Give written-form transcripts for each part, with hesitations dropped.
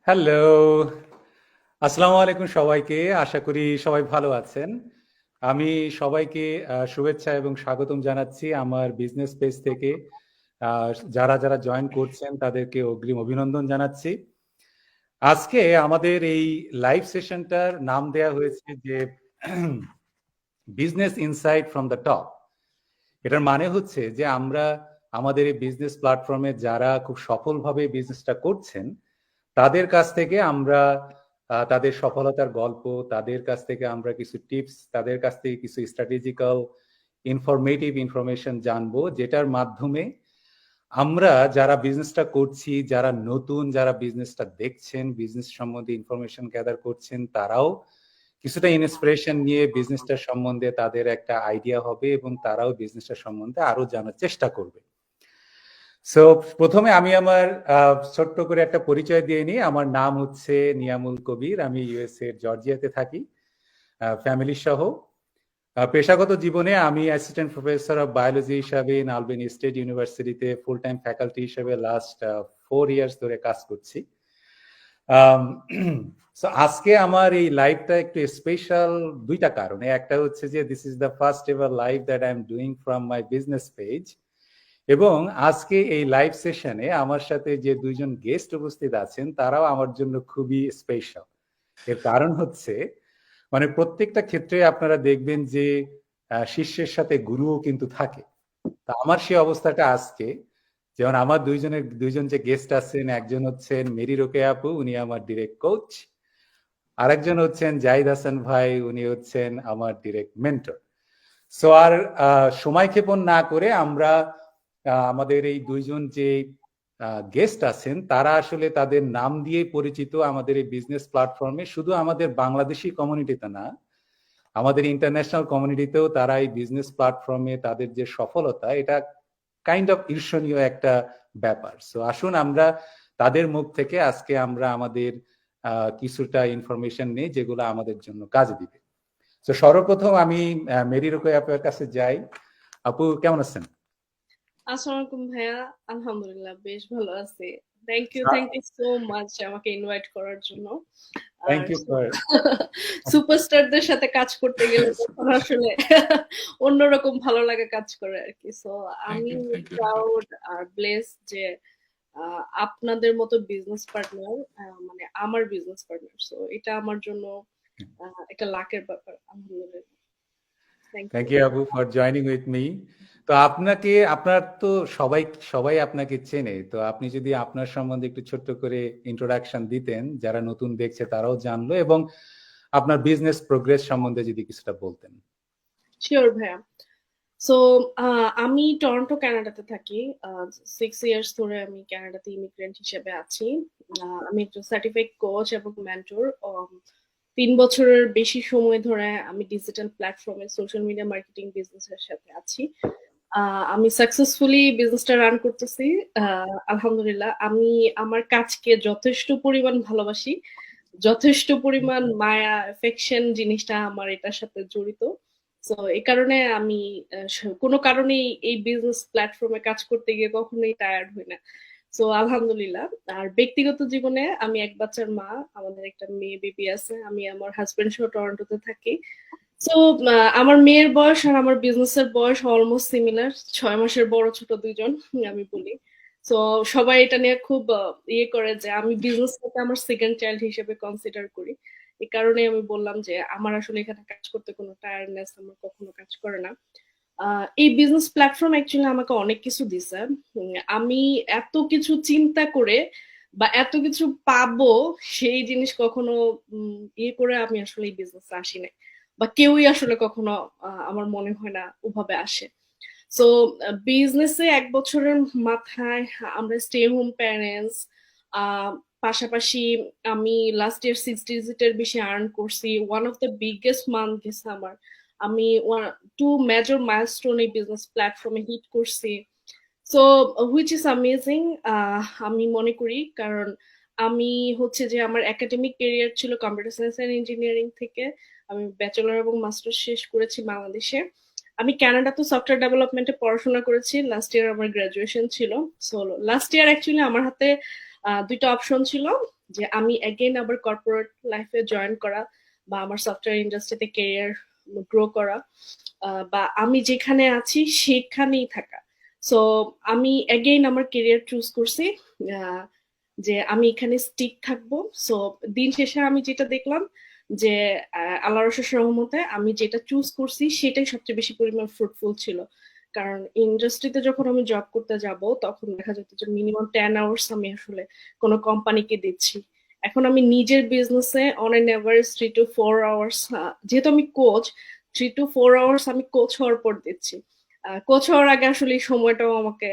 Hello, আসসালামু আলাইকুম সবাইকে। আশা করি সবাই ভালো আছেন। আমি সবাইকে শুভেচ্ছা এবং স্বাগতম জানাচ্ছি আমার বিজনেস পেজ থেকে। যারা জয়েন করছেন তাদেরকে অগ্রিম অভিনন্দন জানাচ্ছি। আজকে আমাদের এই লাইভ সেশনটার নাম দেয়া হয়েছে যে business insight from the top. এটার মানে হচ্ছে যে আমরা আমাদের এই বিজনেস প্ল্যাটফর্মে যারা খুব সফলভাবে বিজনেসটা করছেন তাদের কাছ থেকে আমরা তাদের সফলতার গল্প, তাদের কাছ থেকে আমরা কিছু টিপস, তাদের কাছ থেকে কিছু স্ট্র্যাটেজিক্যাল ইনফরমেটিভ ইনফরমেশন জানবো, যেটার মাধ্যমে আমরা যারা বিজনেসটা করছি, যারা নতুন, যারা বিজনেসটা দেখছেন, বিজনেস সম্বন্ধে ইনফরমেশন গ্যাদার করছেন, তারাও কিছুটা ইন্সপিরেশন নিয়ে বিজনেসটা সম্বন্ধে তাদের একটা আইডিয়া হবে এবং তারাও বিজনেসটা সম্বন্ধে আরো জানার চেষ্টা করবে। সো প্রথমে আমি আমার ছোট্ট করে একটা পরিচয় দিয়ে নিই। আমার নাম হচ্ছে নিয়ামুল কবির। আমি ইউএস এর জর্জিয়াতে থাকি ফ্যামিলি সহ। পেশাগত জীবনে আমি অ্যাসিস্ট্যান্ট প্রফেসর অফ বায়োলজি হিসাবে আলবেনি স্টেট ইউনিভার্সিটিতে ফুল টাইম ফ্যাকাল্টি হিসেবে লাস্ট 4 ইয়ার্স ধরে কাজ করছি। সো আজকে আমার এই লাইভটা একটু স্পেশাল দুইটা কারণে। একটা হচ্ছে যে this is the first ever live that I am doing from my business page, এবং আজকে এই লাইভ সেশনে আমার সাথে যে দুইজন গেস্ট উপস্থিত আছেন তারাও আমার জন্য খুবই স্পেশাল। এর কারণ হচ্ছে মানে প্রত্যেকটা ক্ষেত্রে আপনারা দেখবেন যে শিষ্যের সাথে গুরুও কিন্তু থাকে। তা আমার সেই অবস্থাটা আজকে, যেমন আমার দুইজন যে গেস্ট আছেন, একজন হচ্ছেন মেরি রোকেয়া আপু, উনি আমার ডিরেক্ট কোচ। আরেকজন হচ্ছেন জাহিদ হাসান ভাই, উনি হচ্ছেন আমার ডিরেক্ট মেন্টর। সো আর সময় ক্ষেপণ না করে আমরা আমাদের এই দুইজন যে গেস্ট আছেন তারা আসলে তাদের নাম দিয়ে পরিচিত আমাদের এই বিজনেস প্ল্যাটফর্মে, শুধু আমাদের বাংলাদেশি কমিউনিটিতে না, আমাদের ইন্টারন্যাশনাল কমিউনিটিতেও তারা এই বিজনেস প্ল্যাটফর্মে তাদের যে সফলতা, এটা কাইন্ড অফ ঈর্ষণীয় একটা ব্যাপার। সো আসুন আমরা তাদের মুখ থেকে আজকে আমরা আমাদের কিছুটা ইনফরমেশন নেই যেগুলো আমাদের জন্য কাজে দিবে। তো সর্বপ্রথম আমি মেরি রোকেয়া আপুর কাছে যাই। আপু কেমন আছেন? আসসালামু আলাইকুম ভাইয়া। আলহামদুলিল্লাহ বেশ ভালো আছি। থ্যাংক ইউ সো মাচ আমাকে ইনভাইট করার জন্য। থ্যাংক আর ইউ ফর সুপারস্টারদের সাথে কাজ করতে গেলে তখন আসলে অন্যরকম ভালো লাগে কাজ করে আর কি। সো আমি প্রাউড আর ব্লেস যে আপনাদের মতো বিজনেস পার্টনার, মানে আমার বিজনেস পার্টনার। সো এটা আমার জন্য একটা লাকের ব্যাপার। আলহামদুলিল্লাহ। Thank thank you. ইউ আপু ফর জয়নিং উইথ মি। তো আপনাকে, আপনার তো সবাই সবাই আপনাকে চেনে, তো আপনি যদি আপনার সম্বন্ধে একটু ছোট্ট করে ইন্ট্রোডাকশন দিতেন, যারা নতুন দেখছে তারাও জানলো, এবং আপনার বিজনেস প্রোগ্রেস সম্বন্ধে যদি কিছুটা বলতেন। শিওর ভাইয়া। সো আমি টরন্টো কানাডাতে থাকি। 6 ইয়ার্স ধরে আমি কানাডাতে ইমিগ্রেন্ট হিসেবে আছি। আমি একজন সার্টিফাইড কোচ এবং মেন্টর। 3 বছরের বেশি সময় ধরে আমি ডিজিটাল প্ল্যাটফর্মে সোশ্যাল মিডিয়া মার্কেটিং বিজনেসের সাথে আছি। আমি সাকসেসফুলি বিজনেসটা রান করতেছি। আলহামদুলিল্লাহ। আমি আমার কাজকে যথেষ্ট পরিমাণ ভালোবাসি, যথেষ্ট পরিমাণ মায়া এফেকশন জিনিসটা আমার এটার সাথে জড়িত। তো এই কারণে আমি কোনো কারণেই এই বিজনেস প্ল্যাটফর্মে কাজ করতে গিয়ে কখনোই টায়ার্ড হই না। তো আলহামদুলিল্লাহ। আর ব্যক্তিগত জীবনে আমি এক বাচ্চার মা। আমাদের একটা মেয়ে বেবি আছে। আমি আমার হাজবেন্ড সহ টরন্টোতে থাকি। তো আমার মেয়ের বয়স আর আমার বিজনেসের বয়স অলমোস্ট সিমিলার। 6 মাসের বড় ছোট দুইজন আমি বলি। তো সবাই এটা নিয়ে খুব ইয়ে করে যে আমি বিজনেসটাকে আমার সেকেন্ড চাইল্ড হিসেবে কনসিডার করি। এই কারণে আমি বললাম যে আমার আসলে এখানে কাজ করতে কোনো টায়ার্ডনেস আমার কখনো কাজ করে না। এই বিজনেস প্ল্যাটফর্ম অ্যাকচুয়ালি আমাকে অনেক কিছু দিছে। আমি এত কিছু চিন্তা করে বা এত কিছু পাবো সেই জিনিস কখনো ইয়ে করে আমি আসলে এই বিজনেসে আসি নাই, বা কেউই আসলে কখনো আমার মনে হয় না ওভাবে আসে। সো বিজনেসে 1 বছরের মাথায় আমরা স্টে হোম প্যারেন্টস, পাশাপাশি আমি লাস্ট ইয়ার 6 ডিজিটের বেশি আর্ন করছি। One of the biggest month গেছে আমার। আমি 2 মেজর মাইলস্টোন এই বিজনেস প্ল্যাটফর্মে হিট করছি। সো হুইচ ইজ অ্যামেজিং আমি মনে করি, কারণ আমি হচ্ছে যে আমার একাডেমিক ক্যারিয়ার ছিল কম্পিউটার সায়েন্স এন্ড ইঞ্জিনিয়ারিং থেকে। আমি ব্যাচেলর এবং মাস্টার শেষ করেছি বাংলাদেশে। আমি কানাডাতে সফটওয়্যার ডেভেলপমেন্টে পড়াশোনা করেছি। লাস্ট ইয়ার আমার গ্রাজুয়েশন ছিল। সো লাস্ট ইয়ার অ্যাকচুয়ালি আমার হাতে দুইটা অপশন ছিল, যে আমি এগেইন আবার কর্পোরেট লাইফে জয়েন করা বা আমার সফটওয়্যার ইন্ডাস্ট্রিতে কেরিয়ার গ্রো করা, বা আমি যেখানে আছি সেখানেই থাকা। সো আমি এগেইন আমার কেরিয়ার চুজ করছি, আহ, যে আমি এখানে স্টিক থাকবো। সো দিন শেষে আমি যেটা দেখলাম যে আল্লাহর অশেষ রহমতে আমি যেটা চুজ করছি সেটাই সবচেয়ে বেশি পরিমাণ ফ্রুটফুল ছিল। কারণ ইন্ডাস্ট্রিতে যখন আমি জব করতে যাব তখন দেখা যেত যে মিনিমাম 10 আওয়ার্স আমি আসলে কোনো কোম্পানিকে দিচ্ছি। এখন আমি নিজের বিজনেসে on an average 3 to 4 hours, যেহেতু আমি কোচ, 3 to 4 আওয়ার্স আমি কোচ হওয়ার পর দিচ্ছি। কোচ হওয়ার আগে আসলে এই সময়টাও আমাকে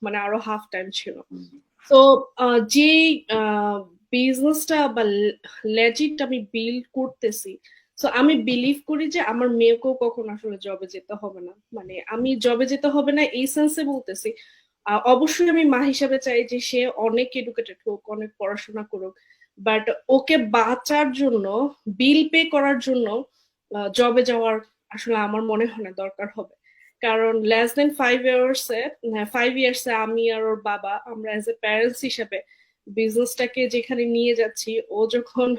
মানে আরো হাফ টাইম ছিল। তো যে বিজনেসটা বা লেজিট আমি বিল্ড করতেছি, তো আমি বিলিভ করি যে আমার মেয়েকেও কখন আসলে জবে যেতে হবে না। মানে আমি জবে যেতে হবে না এই সেন্সে বলতেছি, অবশ্যই আমি মা হিসাবে চাই যে সে অনেক এডুকেটেড হোক, অনেক পড়াশোনা করুক, বাট ওকে বাঁচার জন্য, বিল পে করার জন্য জবে যাওয়ার আসলে আমার মনে হয় না দরকার হবে। কারণ লেস দেন 5 ইয়ার্সে আমি আর ওর বাবা আমরা এজ এ প্যারেন্টস হিসেবে বিজনেসটাকে যেখানে নিয়ে যাচ্ছি, ও যখন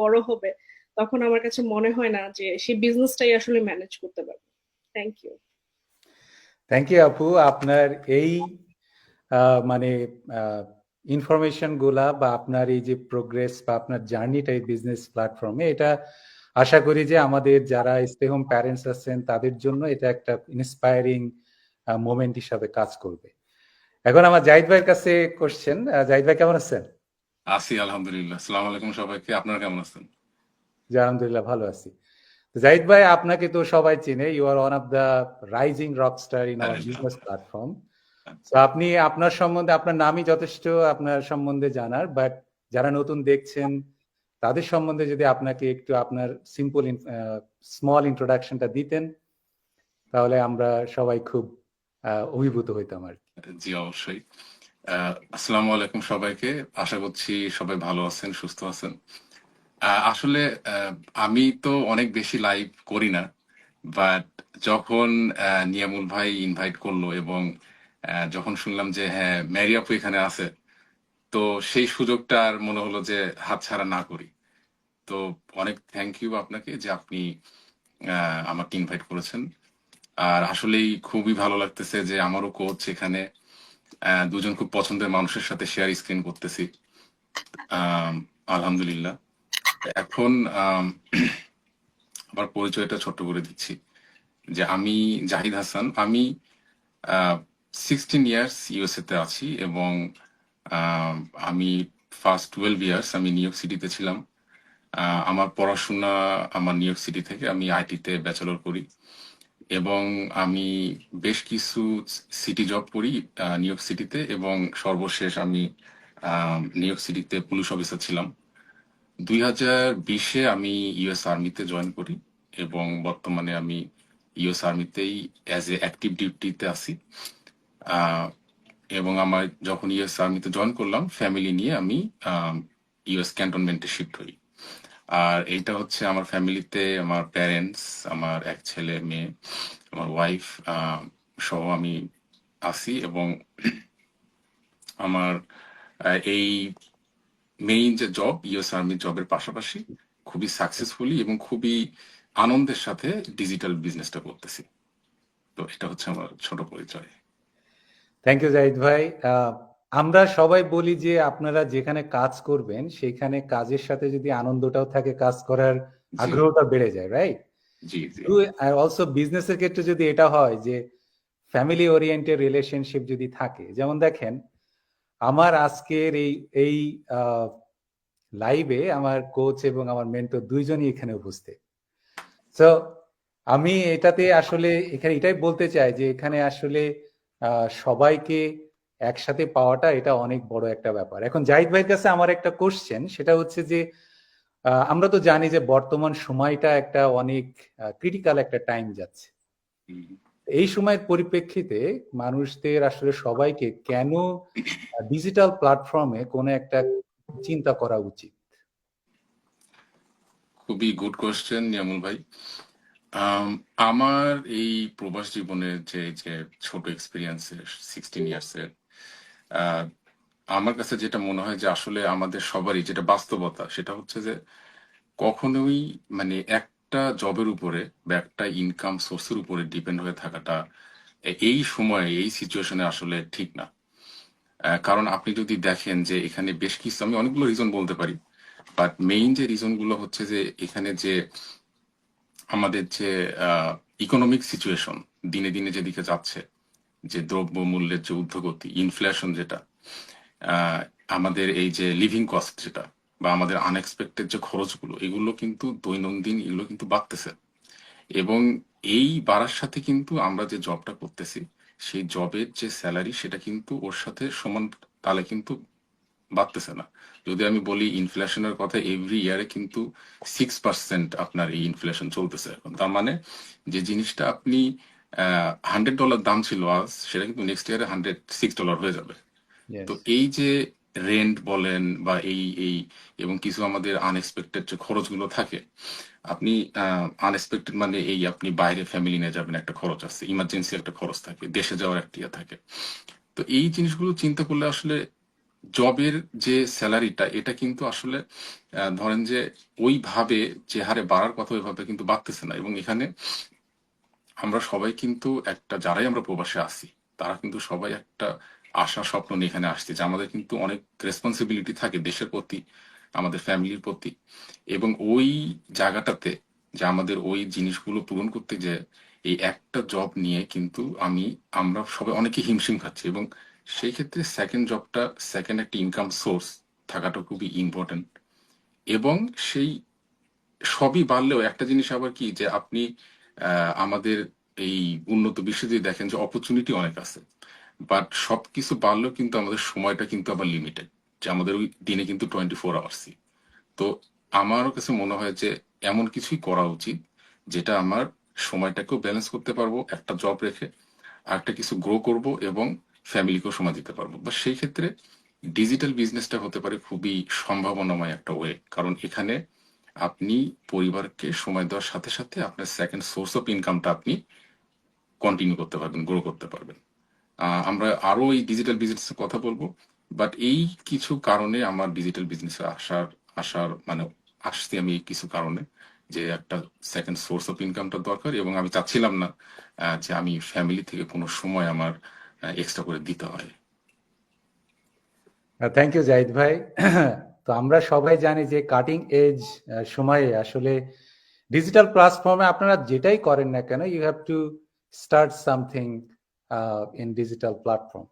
বড় হবে তখন আমার কাছে মনে হয় না যে সে বিজনেসটাই আসলে ম্যানেজ করতে পারবে। Thank you. থ্যাংক ইউ আপু, আপনার এই মানে ইনফরমেশন গুলা বা আপনার এই যে প্রোগ্রেস বা আপনার জার্নিটা এই বিজনেস প্ল্যাটফর্মে, এটা আশা করি যে আমাদের যারা স্টে হোম প্যারেন্টস আছেন তাদের জন্য এটা একটা ইন্সপায়ারিং মোমেন্ট হিসাবে কাজ করবে। এখন আমার জাহিদ ভাইয়ের কাছে কোশ্চেন। জাহিদ ভাই কেমন আছেন? আছি আলহামদুলিল্লাহ। আসসালামু আলাইকুম সবাইকে। আপনারা কেমন আছেন? জি, আলহামদুলিল্লাহ ভালো আছি। তো জাহিদ ভাই, আপনাকে তো সবাই চিনে, you are one of the rising rockstar in our business platform. তো আপনি আপনার সম্বন্ধে, আপনার নামই যথেষ্ট আপনার সম্বন্ধে জানার, বাট যারা নতুন দেখছেন তাদের সম্বন্ধে যদি আপনাকে একটু আপনার সিম্পল স্মল ইন্ট্রোডাকশনটা দিতেন তাহলে আমরা সবাই খুব অভিভূত হইতাম আর কি। জি অবশ্যই। আসসালামু আলাইকুম সবাইকে। আশা করছি সবাই ভালো আছেন, সুস্থ আছেন। আসলে আমি তো অনেক বেশি লাইভ করি না, বাট যখন নিয়ামুল ভাই ইনভাইট করলো এবং যখন শুনলাম যে হ্যাঁ ম্যারি আপু এখানে আছে, তো সেই সুযোগটা আর মনে হলো যে হাতছাড়া না করি। তো অনেক থ্যাংক ইউ আপনাকে যে আপনি আমাকে ইনভাইট করেছেন। আর আসলেই খুবই ভালো লাগতেছে যে আমারও কোচ এখানে, দুজন খুব পছন্দের মানুষের সাথে শেয়ার স্ক্রিন করতেছি। আলহামদুলিল্লাহ। এখন আমার পরিচয়টা ছোট্ট করে দিচ্ছি যে আমি জাহিদ হাসান। আমি 16 ইয়ার্স ইউএসএ তে আছি এবং আমি ফার্স্ট 12 ইয়ার্স আমি নিউ ইয়র্ক সিটিতে ছিলাম। আমার পড়াশোনা আমার নিউ ইয়র্ক সিটি থেকে, আমি আইটিতে ব্যাচেলর করি এবং আমি বেশ কিছু সিটি জব করি নিউ ইয়র্ক সিটিতে, এবং সর্বশেষ আমি নিউ ইয়র্ক সিটিতে পুলিশ অফিসার ছিলাম। 2020-এ আমি ইউএস আর্মিতে জয়েন করি এবং বর্তমানে আমি ইউএস আর্মিতেই অ্যাজ এ অ্যাক্টিভ ডিউটিতে আছি। এবং আমার যখন ইউএস আর্মিতে জয়েন করলাম, ফ্যামিলি নিয়ে আমি ইউএস ক্যান্টনমেন্টে শিফট হই। আর এইটা হচ্ছে আমার ফ্যামিলিতে আমার প্যারেন্টস, আমার এক ছেলে মেয়ে, আমার ওয়াইফ সহ আমি আছি। এবং আমার এই মেইন যে জব, ইউএস আর্মি জবের পাশাপাশি খুবই সাকসেসফুলি এবং খুবই আনন্দের সাথে ডিজিটাল বিজনেসটা করতেছি। তো এটা হচ্ছে আমার ছোট পরিচয়। থ্যাংক ইউ জাহিদ ভাই। আমরা সবাই বলি যে আপনারা যেখানে কাজ করবেন সেখানে কাজের সাথে যদি আনন্দটাও থাকে, কাজ করার জি আগ্রহটা বেড়ে যায়, right? G G are also বিজনেসের ক্ষেত্রে যদি এটা হয় যে ফ্যামিলি ওরিয়েন্টেড রিলেশনশিপ যদি থাকে, যেমন দেখেন আমার আজকের এই লাইভে আমার কোচ এবং আমার মেন্টর দুইজনই এখানে উপস্থিত। সো আমি এটাতে আসলে এখানে এটাই বলতে চাই যে এখানে আসলে সবাইকে একসাথে পাওয়াটা এটা অনেক বড় একটা ব্যাপার। এখন জাহিদ ভাইয়ের কাছে আমার একটা কোশ্চেন, সেটা হচ্ছে যে আমরা তো জানি যে বর্তমান সময়টা একটা অনেক ক্রিটিক্যাল একটা টাইম যাচ্ছে। এই সময়ের পরিপ্রেক্ষিতে মানুষদের আসলে সবাইকে কেন ডিজিটাল প্ল্যাটফর্মে কোনো একটা চিন্তা করা উচিত? খুবই গুড কোয়েশ্চেন নিয়ামুল ভাই। আমার এই প্রবাস জীবনের যে যে ছোট এক্সপিরিয়েন্সের 16 ইয়ার্সের, আমার কাছে যেটা মনে হয় যে আসলে আমাদের সবারই যেটা বাস্তবতা সেটা হচ্ছে যে কখনোই মানে একটা জবের উপরে বা একটা ইনকাম সোর্সের উপরে ডিপেন্ড হয়ে থাকাটা এই সময়ে এই সিচুয়েশনে আসলে ঠিক না। কারণ আপনি যদি দেখেন যে এখানে বেশ কিছু, আমি অনেকগুলো রিজন বলতে পারি, বাট মেইন যে রিজন গুলো হচ্ছে যে এখানে যে আমাদের যে ইকোনমিক সিচুয়েশন দিনে দিনে যেদিকে যাচ্ছে, যে দ্রব্য মূল্যের যে ঊর্ধ্বগতি, ইনফ্লেশন যেটা, আহ, আমাদের এই যে লিভিং কস্ট যেটা, বা আমাদের আনএক্সপেক্টেড যে খরচগুলো, এগুলো কিন্তু দৈনন্দিন এগুলো কিন্তু বাড়তেছে। এবং এই বাড়ার সাথে কিন্তু আমরা যে জবটা করতেছি সেই জবের যে স্যালারি সেটা কিন্তু ওর সাথে সমান তালে কিন্তু বাড়তেছে না। যদি আমি বলি ইনফ্লেশনের কথা, এভরি ইয়ারে কিন্তু 6% আপনার এই ইনফ্লেশন চলতেছে এখন। তার মানে যে জিনিসটা আপনি $100 দাম ছিল আজ, সেটা কিন্তু নেক্সট ইয়ারে $106 হয়ে যাবে। তো ইয়েস। এই যে রেন্ট বলেন বা এই এই এবং কিছু আমাদের আনএক্সপেক্টেড যে খরচগুলো থাকে, আপনি আনএক্সপেক্টেড মানে এই আপনি বাইরে ফ্যামিলি নিয়ে যাবেন, একটা খরচ আছে, ইমার্জেন্সি একটা খরচ থাকে, দেশে যাওয়ার একটা ইয়ে থাকে। তো এই জিনিসগুলো চিন্তা করলে আসলে জবের যে স্যালারিটা এটা কিন্তু আসলে ধরেন যে ওইভাবে যে হারে বাড়ার কথা ওইভাবে কিন্তু বাড়তেছে না। এবং এখানে আমরা সবাই কিন্তু একটা, যারাই আমরা প্রবাসে আছি তারা কিন্তু সবাই একটা আশা স্বপ্ন নিয়ে এখানে আসছে যে আমাদের কিন্তু অনেক রেসপন্সিবিলিটি থাকে দেশের প্রতি, আমাদের ফ্যামিলির প্রতি। এবং ওই জায়গাটাতে যে আমাদের ওই জিনিসগুলো পূরণ করতে যে এই একটা জব নিয়ে কিন্তু আমরা সবাই অনেকে হিমশিম খাচ্ছি। এবং সেই ক্ষেত্রে সেকেন্ড জবটা, সেকেন্ড একটা ইনকাম সোর্স থাকাটা খুবই ইম্পর্টেন্ট। এবং সেই সবই বাড়লেও একটা জিনিস আবার কি, যে আপনি আমাদের এই উন্নত বিশ্বে যদি দেখেন যে অপরচুনিটি অনেক আছে, বাট সবকিছু বাড়লেও কিন্তু আমাদের সময়টা কিন্তু আবার লিমিটেড, যে আমাদের ওই দিনে কিন্তু 24 আওয়ার্সই। তো আমারও কাছে মনে হয় যে এমন কিছুই করা উচিত যেটা আমার সময়টাকেও ব্যালেন্স করতে পারবো একটা জব রেখে, আর একটা কিছু গ্রো করব এবং ফ্যামিলিকেও সময় দিতে পারবো। বা সেই ক্ষেত্রে ডিজিটাল বিজনেসটা হতে পারে খুবই সম্ভাবনাময় একটা ওয়ে। কারণ এখানে আপনি পরিবারকে সময় দেওয়ার সাথে সাথে আপনার সেকেন্ড সোর্স অফ ইনকামটা আপনি কন্টিনিউ করতে পারবেন, গ্রো করতে পারবেন। আমরা আরো এই ডিজিটাল বিজনেসের কথা বলবো, বাট এই কিছু কারণে আমার ডিজিটাল বিজনেসে আসার মানে আসছি আমি এই কিছু কারণে, যে একটা সেকেন্ড সোর্স অফ ইনকামটা দরকার, এবং আমি চাচ্ছিলাম না যে আমি ফ্যামিলি থেকে কোনো সময় আমার এক্সট্রা করে দিতে হয়। থ্যাংক ইউ জাহিদ ভাই। তো আমরা সবাই জানি যে কাটিং এজ সময়ে আসলে ডিজিটাল প্ল্যাটফর্মে আপনারা যেটাই করেন না কেন, you have to start something in digital platform.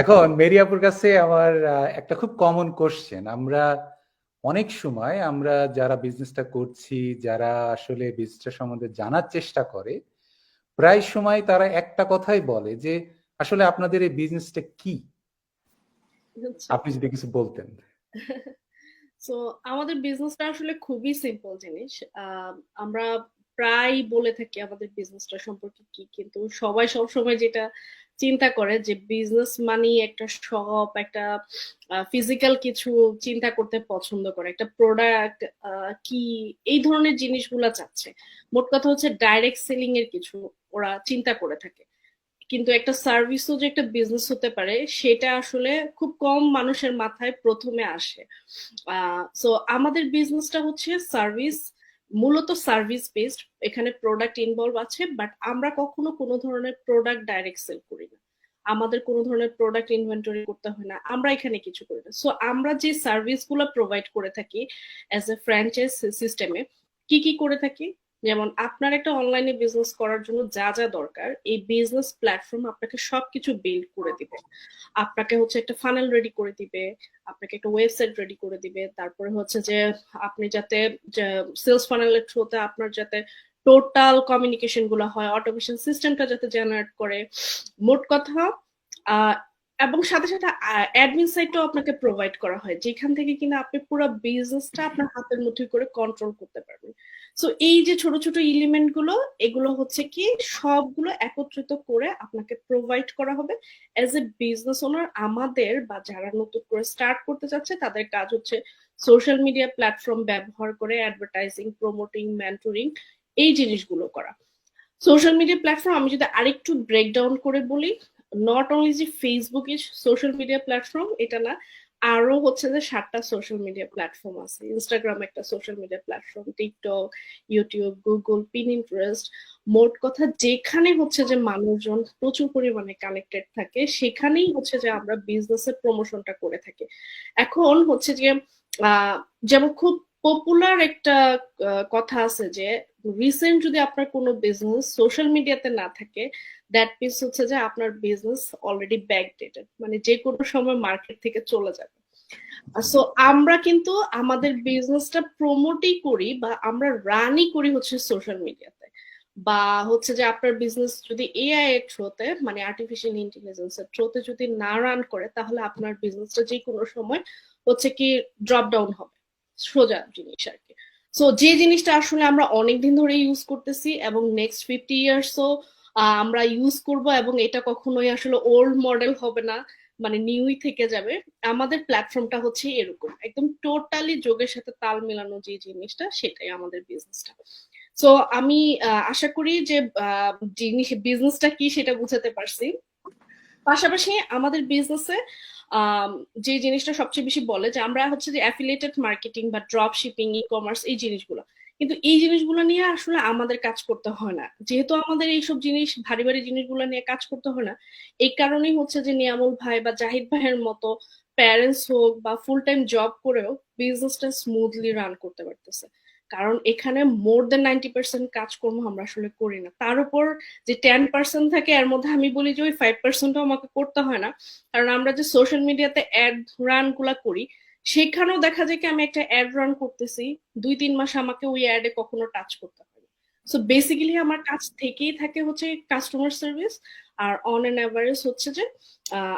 এখন মেরিয়াপুর কাছে আমার একটা খুব কমন কোশ্চেন, আমরা অনেক সময় আমরা যারা বিজনেসটা করছি, যারা আসলে বিজনেসটা সম্বন্ধে জানার চেষ্টা করে, প্রায় সময় তারা একটা কথাই বলে যে আসলে আপনাদের এই বিজনেসটা কি, আচ্ছা। আপনি যদি কিছু বলতেন। সো আমাদের বিজনেসটা আসলে খুবই সিম্পল জিনিস। আমরা প্রায় বলে থাকি আমাদের বিজনেসটা সম্পর্কে কি, কিন্তু সবাই সবসময় যেটা চিন্তা করে যে বিজনেস মানে একটা শপ, একটা ফিজিক্যাল কিছু চিন্তা করতে পছন্দ করে, একটা প্রোডাক্ট কি, এই ধরনের জিনিসগুলা চাচ্ছে। মোট কথা হচ্ছে ডাইরেক্ট সেলিং এর কিছু ওরা চিন্তা করে থাকে। কিন্তু একটা সার্ভিসও যে একটা বিজনেস হতে পারে সেটা আসলে খুব কম মানুষের মাথায় প্রথমে আসে। সো আমাদের বিজনেসটা হচ্ছে সার্ভিস, মূলত সার্ভিস বেসড। এখানে প্রোডাক্ট ইনভলভ আছে, বাট আমরা কখনো কোনো ধরনের প্রোডাক্ট ডাইরেক্ট সেল করি না। আমাদের কোনো ধরনের প্রোডাক্ট ইনভেন্টরি করতে হয় না, আমরা এখানে কিছু করি না। সো আমরা যে সার্ভিস গুলো প্রোভাইড করে থাকি অ্যাজ এ ফ্র্যাঞ্চাইজ সিস্টেমে, কি কি করে থাকি, যেমন আপনার একটা অনলাইনে বিজনেস করার জন্য যা যা দরকার, এই বিজনেস প্ল্যাটফর্ম আপনাকে সবকিছু বিল্ড করে দিবে। আপনাকে হচ্ছে একটা ফানেল রেডি করে দিবে, আপনাকে একটা ওয়েবসাইট রেডি করে দিবে, তারপরে হচ্ছে যে আপনি যাতে সেলস ফানেলের থ্রুতে আপনার যাতে টোটাল কমিউনিকেশন গুলো হয়, অটোমেশন সিস্টেমটা যাতে জেনারেট করে, মোট কথা। আহ এবং সাথে সাথে অ্যাডমিন সাইটটাও আপনাকে প্রোভাইড করা হয়, যেখান থেকে কিনা আপনি পুরো বিজনেসটা আপনার হাতের মুঠোয় করে কন্ট্রোল করতে পারবেন। সো এই যে ছোট ছোট এলিমেন্ট গুলো, এগুলো হচ্ছে কি সবগুলো একত্রিত করে আপনাকে প্রোভাইড করা হবে এজ এ বিজনেস ওনার। আমাদের বা যারা নতুন করে স্টার্ট করতে চাচ্ছে তাদের কাজ হচ্ছে সোশ্যাল মিডিয়া প্ল্যাটফর্ম ব্যবহার করে অ্যাডভার্টাইজিং, প্রমোটিং, মেন্টরিং, এই জিনিসগুলো করা। সোশ্যাল মিডিয়া প্ল্যাটফর্ম আমি যদি আরেকটু ব্রেকডাউন করে বলি, নট অনলি যে Facebook is social media platform এটা না, আরো হচ্ছে যে 7টা সোশ্যাল মিডিয়া প্ল্যাটফর্ম আছে। ইনস্টাগ্রাম একটা social media platform, TikTok, YouTube, Google, Pinterest, মোট কথা যেখানে হচ্ছে যে মানুষজন প্রচুর পরিমাণে কানেক্টেড থাকে সেখানেই হচ্ছে যে আমরা বিজনেসের প্রমোশনটা করে থাকি। এখন হচ্ছে যে আহ যেমন খুব পপুলার একটা কথা আছে যে রিসেন্ট যদি আপনার কোনো বিজনেস সোশ্যাল মিডিয়াতে না থাকে, দ্যাট মিনস হচ্ছে যে আপনার বিজনেস অলরেডি ব্যাকডেটেড, মানে যে কোনো সময় মার্কেট থেকে চলে যাবে। সো আমরা কিন্তু আমাদের বিজনেসটা প্রমোটই করি বা আমরা রানই করি হচ্ছে সোশ্যাল মিডিয়াতে, বা হচ্ছে যে আপনার বিজনেস যদি এআই এর থ্রুতে মানে আর্টিফিশিয়াল ইন্টেলিজেন্স এর থ্রুতে যদি না রান করে তাহলে আপনার বিজনেসটা যে কোনো সময় হচ্ছে কি ড্রপ ডাউন হবে, সোজা জিনিস আর কি। সো যে জিনিসটা আসলে আমরা অনেকদিন ধরে ইউজ করতেছি এবং নেক্সট 50 ইয়ার্সও আমরা ইউজ করব, এবং এটা কখনোই আসলে ওল্ড মডেল হবে না, মানে নিউই থেকে যাবে। আমাদের প্ল্যাটফর্মটা হচ্ছে এরকম একদম টোটালি যোগের সাথে তাল মেলানো যে জিনিসটা, সেটাই আমাদের বিজনেসটা। সো আমি আশা করি যে জিনিস বিজনেসটা কি সেটা বুঝাতে পারছি। পাশাপাশি আমাদের বিজনেসে যে জিনিসটা সবচেয়ে বেশি বলে যে আমরা হচ্ছে যে অ্যাফিলিয়েটেড মার্কেটিং বা ড্রপ শিপিং, ই কমার্স, এই জিনিসগুলো, কিন্তু এই জিনিসগুলো নিয়ে আসলে আমাদের কাজ করতে হয় না, যেহেতু আমাদের এইসব জিনিস ভারী ভারী জিনিসগুলো নিয়ে কাজ করতে হয় না। এই কারণেই হচ্ছে যে নিয়ামুল ভাই বা জাহিদ ভাইয়ের মতো প্যারেন্টস হোক বা ফুল টাইম জব করেও বিজনেসটা স্মুথলি রান করতে পারতেছে, কারণ এখানে মোর দেন 90% কাজকর্ম আমরা আসলে করি না। তার উপর যে 10% থাকে এর মধ্যে আমি বলি যে ওই 5%ও আমাকে করতে হয় না, কারণ আমরা যে সোশ্যাল মিডিয়াতে অ্যাড রান গুলা করি সেখানেও দেখা যায় কি আমি একটা অ্যাড রান করতেছি 2-3 মাস আমাকে ওই অ্যাডে কখনো টাচ করতে হয় না। সো বেসিক্যালি আমার কাজ থেকেই থাকে হচ্ছে কাস্টমার সার্ভিস, আর অন এন অ্যাভারেজ হচ্ছে যে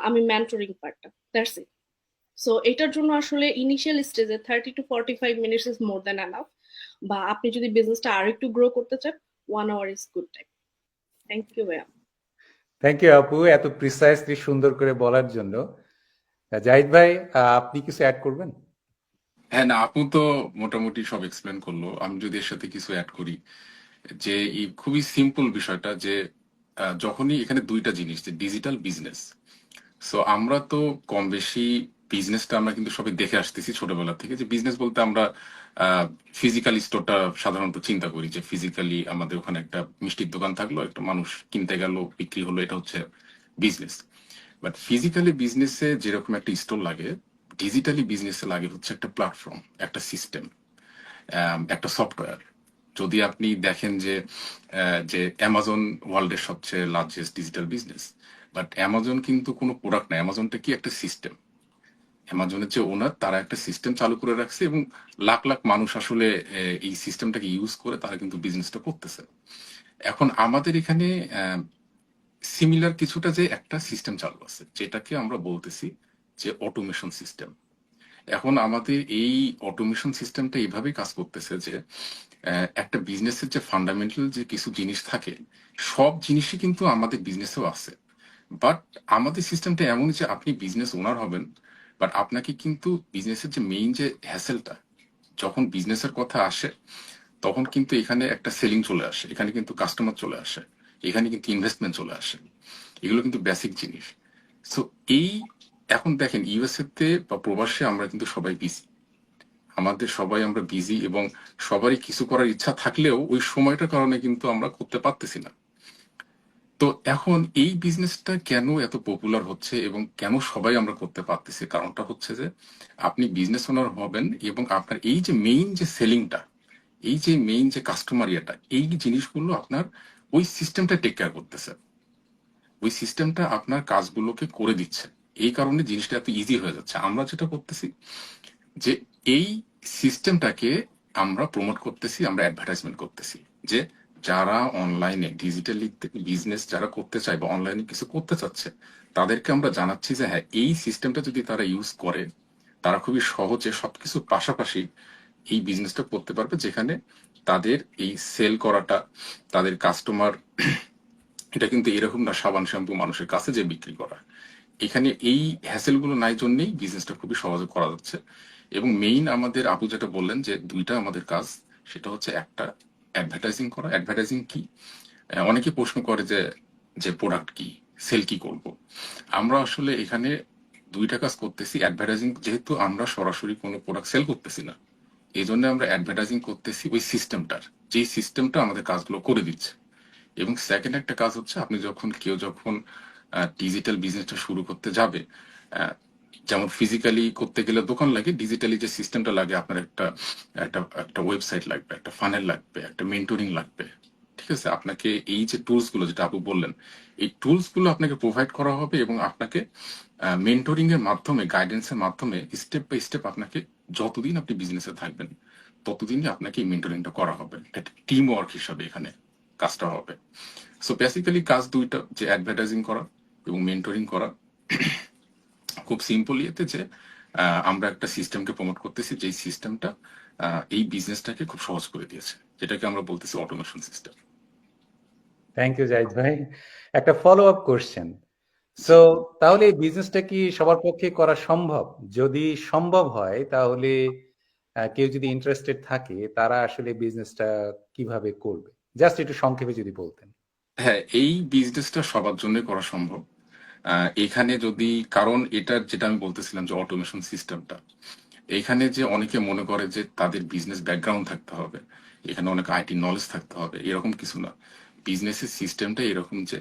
আমি মেন্টরিং পার্টটা, দ্যাটস ইট। সো এটার জন্য আসলে ইনিশিয়াল স্টেজে 30 to 45 minutes is more than enough, বা আপনি যদি বিজনেসটা আর একটু গ্রো করতে চান 1 hour is good time. Thank you ভাইয়া। থ্যাংক ইউ আপু এত প্রিসাইসলি সুন্দর করে বলার জন্য। জাহিদ ভাই, আপনি কিছু অ্যাড করবেন? হ্যাঁ, না, আপু তো মোটামুটি সব এক্সপ্লেন করলো। আমি যদি এর সাথে কিছু অ্যাড করি, যে এই খুবই সিম্পল বিষয়টা যে যখনই এখানে দুইটা জিনিস, যে ডিজিটাল বিজনেস। সো আমরা তো কম বেশি বিজনেসটা আমরা কিন্তু সবাই দেখে আসতেছি ছোটবেলা থেকে, যে বিজনেস বলতে আমরা ফিজিক্যালি স্টোরটা সাধারণত চিন্তা করি, যে ফিজিক্যালি আমাদের ওখানে একটা মিষ্টির দোকান থাকলো, একটা মানুষ কিনতে গেল, বিক্রি হলো, এটা হচ্ছে বিজনেস। বাট ফিজিক্যালি বিজনেসে যেরকম একটা স্টোর লাগে, ডিজিটালি বিজনেসে লাগে হচ্ছে একটা প্ল্যাটফর্ম, একটা সিস্টেম, একটা সফটওয়্যার। যদি আপনি দেখেন যে যে অ্যামাজন ওয়ার্ল্ডের সবচেয়ে largest digital business, but Amazon কিন্তু কোনো প্রোডাক্ট না, অ্যামাজনটা কি একটা সিস্টেম। অ্যামাজনের যে ওনার, তারা একটা সিস্টেম চালু করে রাখছে এবং লাখ লাখ মানুষ আসলে এই সিস্টেমটাকে ইউজ করে তারা কিন্তু বিজনেসটা করতেছে। এখন আমাদের এখানে সিমিলার কিছুটা যে একটা সিস্টেম চালু আছে, যেটাকে আমরা বলতেছি যে অটোমেশন সিস্টেম। এখন আমাদের এই অটোমেশন সিস্টেমটা এইভাবেই কাজ করতেছে যে একটা বিজনেসের যে ফান্ডামেন্টাল যে কিছু জিনিস থাকে, সব জিনিসই কিন্তু আমাদের বিজনেসেও আছে। বাট আমাদের সিস্টেমটা এমনই যে আপনি বিজনেস ওনার হবেন, বাট আপনাকে কিন্তু বিজনেসের যে মেইন যে হ্যাসেলটা, যখন বিজনেসের কথা আসে তখন কিন্তু এখানে একটা সেলিং চলে আসে, এখানে কিন্তু কাস্টমার চলে আসে, এখানে কিন্তু ইনভেস্টমেন্ট চলে আসে। এগুলো কিন্তু বেসিক জিনিস। সো এই এখন দেখেন ইউএসএ তে বা প্রবাসে আমরা কিন্তু সবাই বিজি, আমাদের সবাই আমরা বিজি, এবং সবারই কিছু করার ইচ্ছা থাকলেও ওই সময়টার কারণে কিন্তু আমরা করতে পারতেছি না। তো এখন এই বিজনেসটা কেন এত পপুলার হচ্ছে এবং কেন সবাই আমরা করতে পারতেছি, কারণটা হচ্ছে যে আপনি বিজনেস ওনার হবেন এবং আপনার এই যে মেইন যে সেলিংটা, এই যে মেইন যে কাস্টমার ইয়েটা, এই জিনিসগুলো আপনার ওই সিস্টেমটা টেক কেয়ার করতেছে, ওই সিস্টেমটা আপনার কাজগুলোকে করে দিচ্ছে। এই কারণে জিনিসটা এত ইজি হয়ে যাচ্ছে। আমরা যেটা করতেছি যে এই সিস্টেমটাকে আমরা প্রমোট করতেছি, আমরা অ্যাডভার্টাইজমেন্ট করতেছি, যে যারা অনলাইনে ডিজিটালি বিজনেস যারা করতে চায় বা অনলাইনে কিছু করতে চাচ্ছে, তাদেরকে আমরা জানাচ্ছি যে হ্যাঁ, এই সিস্টেমটা যদি তারা ইউজ করে, তারা খুবই সহজে সবকিছুর পাশাপাশি এই বিজনেসটা করতে পারবে, যেখানে তাদের এই সেল করাটা, তাদের কাস্টমার, এটা কিন্তু এরকম না সাবান শ্যাম্পু মানুষের কাছে যে বিক্রি করা। এখানে এই হ্যাসেল গুলো নাই জন্যই বিজনেসটা খুবই সহজে করা যাচ্ছে। এবং মেইন আমাদের আপু যেটা বললেন যে দুইটা আমাদের কাজ, সেটা হচ্ছে একটা অ্যাডভার্টাইজিং করা। অ্যাডভার্টাইজিং কি? অনেকে প্রশ্ন করে যে যে প্রোডাক্ট কি, সেল কি করব। আমরা আসলে এখানে দুইটা কাজ করতেছি। অ্যাডভার্টাইজিং, যেহেতু আমরা সরাসরি কোনো প্রোডাক্ট সেল করতেছি না, এই জন্য আমরা অ্যাডভার্টাইজিং করতেছি ওই সিস্টেমটার, যেই সিস্টেমটা আমাদের কাজগুলো করে দিচ্ছে। এবং সেকেন্ড একটা কাজ হচ্ছে, আপনি যখন যখন ডিজিটাল বিজনেসটা শুরু করতে যাবে, আহ, যেমন ফিজিক্যালি করতে গেলে দোকান লাগে, ডিজিটালি যে সিস্টেমটা লাগে, আপনার একটা একটা একটা ওয়েবসাইট লাগবে, একটা ফানেল লাগবে, একটা মেন্টরিং লাগবে। ঠিক আছে, আপনাকে এই যে টুলস গুলো, যেটা আপু বললেন, এই টুলস গুলো আপনাকে প্রোভাইড করা হবে এবং আপনাকে মেন্টরিং এর মাধ্যমে, গাইডেন্সের মাধ্যমে স্টেপ বাই স্টেপ আপনাকে, যতদিন আপনি বিজনেসে থাকবেন ততদিনই আপনাকে এই মেন্টরিংটা করা হবে। একটা টিম ওয়ার্ক হিসাবে এখানে কাজটা হবে। সো বেসিক্যালি কাজ দুইটা, যে অ্যাডভার্টাইজিং করা এবং মেন্টরিং করা। খুব সিম্পল ইয়েতে যে আমরা একটা সিস্টেমকে প্রমোট করতেছি, যেই সিস্টেমটা এই বিজনেসটাকে খুব সহজ করে দিয়েছে, যেটাকে আমরা বলতেছি automation system. Thank you Zahid ভাই। একটা ফলো আপ কোশ্চেন, সো তাহলে এই বিজনেসটা কি সবার পক্ষে করা সম্ভব? যদি সম্ভব হয় তাহলে কেউ যদি ইন্টারেস্টেড থাকে তারা আসলে বিজনেসটা কিভাবে করবে, জাস্ট একটু সংক্ষেপে যদি বলতেন। হ্যাঁ, এই বিজনেসটা সবার জন্য করা সম্ভব। এখানে যদি, কারণ এটা যেটা আমি বলতেছিলাম যে অটোমেশন সিস্টেমটা, এখানে যে অনেকে মনে করে যে তাদের বিজনেস ব্যাকগ্রাউন্ড থাকতে হবে, এখানে অনেক আইটি নলেজ থাকতে হবে, এরকম কিছু না। বিজনেসের সিস্টেমটা এরকম যে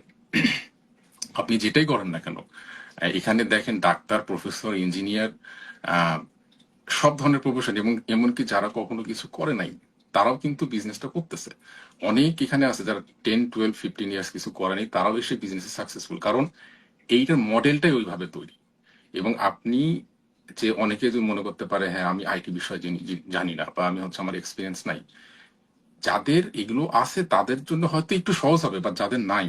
আপনি যেটাই করেন না কেন, এখানে দেখেন ডাক্তার, প্রফেসর, ইঞ্জিনিয়ার, সব ধরনের প্রফেশন, এবং এমনকি যারা কখনো কিছু করে নাই তারাও কিন্তু বিজনেসটা করতেছে। অনেক এখানে আছে যারা 10, 12, 15 ইয়ার্স কিছু করে নাই, তারাও এসে বিজনেসে সাকসেসফুল, কারণ এইটার মডেলটাই ওইভাবে তৈরি। এবং আপনি, যে অনেকে যদি মনে করতে পারে হ্যাঁ আমি আইটি বিষয়ে জানি না, বা আমি হচ্ছে আমার এক্সপিরিয়েন্স নাই, যাদের এগুলো আছে তাদের জন্য হয়তো একটু সহজ হবে, বা যাদের নাই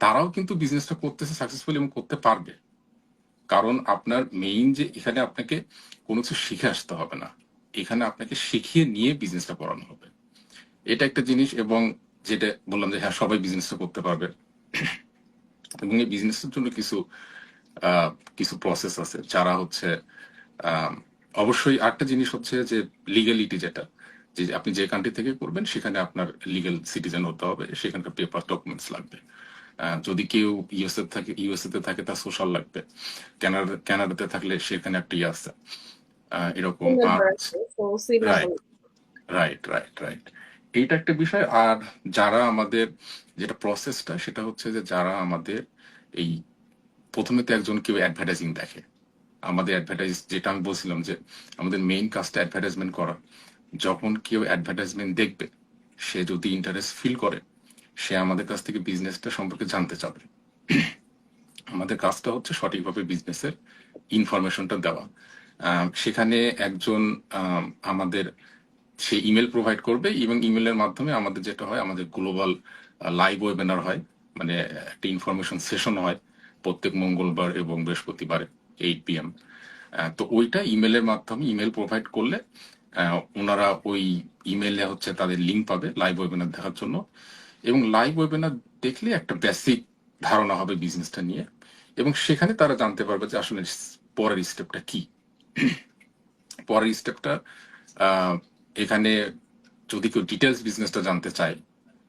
তারাও কিন্তু বিজনেসটা করতেছে সাকসেসফুল এবং করতে পারবে। কারণ আপনার মেইন যে এখানে আপনাকে কোনো কিছু শিখে আসতে হবে না, এখানে আপনাকে শিখিয়ে নিয়ে বিজনেসটা করানো হবে। এটা একটা জিনিস। এবং যেটা বললাম যে হ্যাঁ সবাই বিজনেসটা করতে পারবে, এবং এই বিজনেসের জন্য কিছু কিছু প্রসেস আছে, যারা হচ্ছে আহ, অবশ্যই আরেকটা জিনিস হচ্ছে যে লিগ্যালিটি, যেটা যে আপনি যে কান্ট্রি থেকে করবেন সেখানে আপনার লিগ্যাল সিটিজেন হতে হবে, সেখানকার পেপার ডকুমেন্টস লাগবে। যদি কেউ ইউএসএ তে থাকে তার সোশ্যাল লাগবে, কানাডাতে থাকলে সেখানে একটা ইয়ে আছে, এরকম। আর রাইট, রাইট, রাইট, রাইট, এইটা একটা বিষয়। আর যারা আমাদের, যেটা প্রসেসটা সেটা হচ্ছে যে যারা আমাদের এই, প্রথমে তো একজন কেউ অ্যাডভার্টাইজিং দেখে, আমাদের অ্যাডভার্টাইজ, যেটা আমি বলছিলাম যে আমাদের মেইন কাজটা অ্যাডভার্টাইজমেন্ট করা। যখন কেউ অ্যাডভার্টাইজমেন্ট দেখবে, সে যদি ইন্টারেস্ট ফিল করে, সে আমাদের কাছ থেকে বিজনেসটা সম্পর্কে জানতে চাবে। আমাদের কাজটা হচ্ছে সঠিকভাবে বিজনেসের ইনফরমেশনটা দেওয়া। সেখানে একজন আমাদের, সে ইমেল প্রোভাইড করবে, এবং ইমেলের মাধ্যমে আমাদের যেটা হয়, আমাদের গ্লোবাল লাইভ ওয়েবিনার হয়, মানে একটা ইনফরমেশন সেশন হয় প্রত্যেক মঙ্গলবার এবং বৃহস্পতিবার 8 PM। তো ওইটা ইমেলের মাধ্যমে, ইমেল প্রোভাইড করলে ওনারা ওই ইমেলে হচ্ছে তাদের লিঙ্ক পাবে লাইভ ওয়েবিনার দেখার জন্য, এবং লাইভ ওয়েবিনার দেখলে একটা বেসিক ধারণা হবে বিজনেসটা নিয়ে, এবং সেখানে তারা জানতে পারবে যে আসলে পরের স্টেপটা কি। পরের স্টেপটা এখানে, যদি কেউ ডিটেলস বিজনেসটা জানতে চায়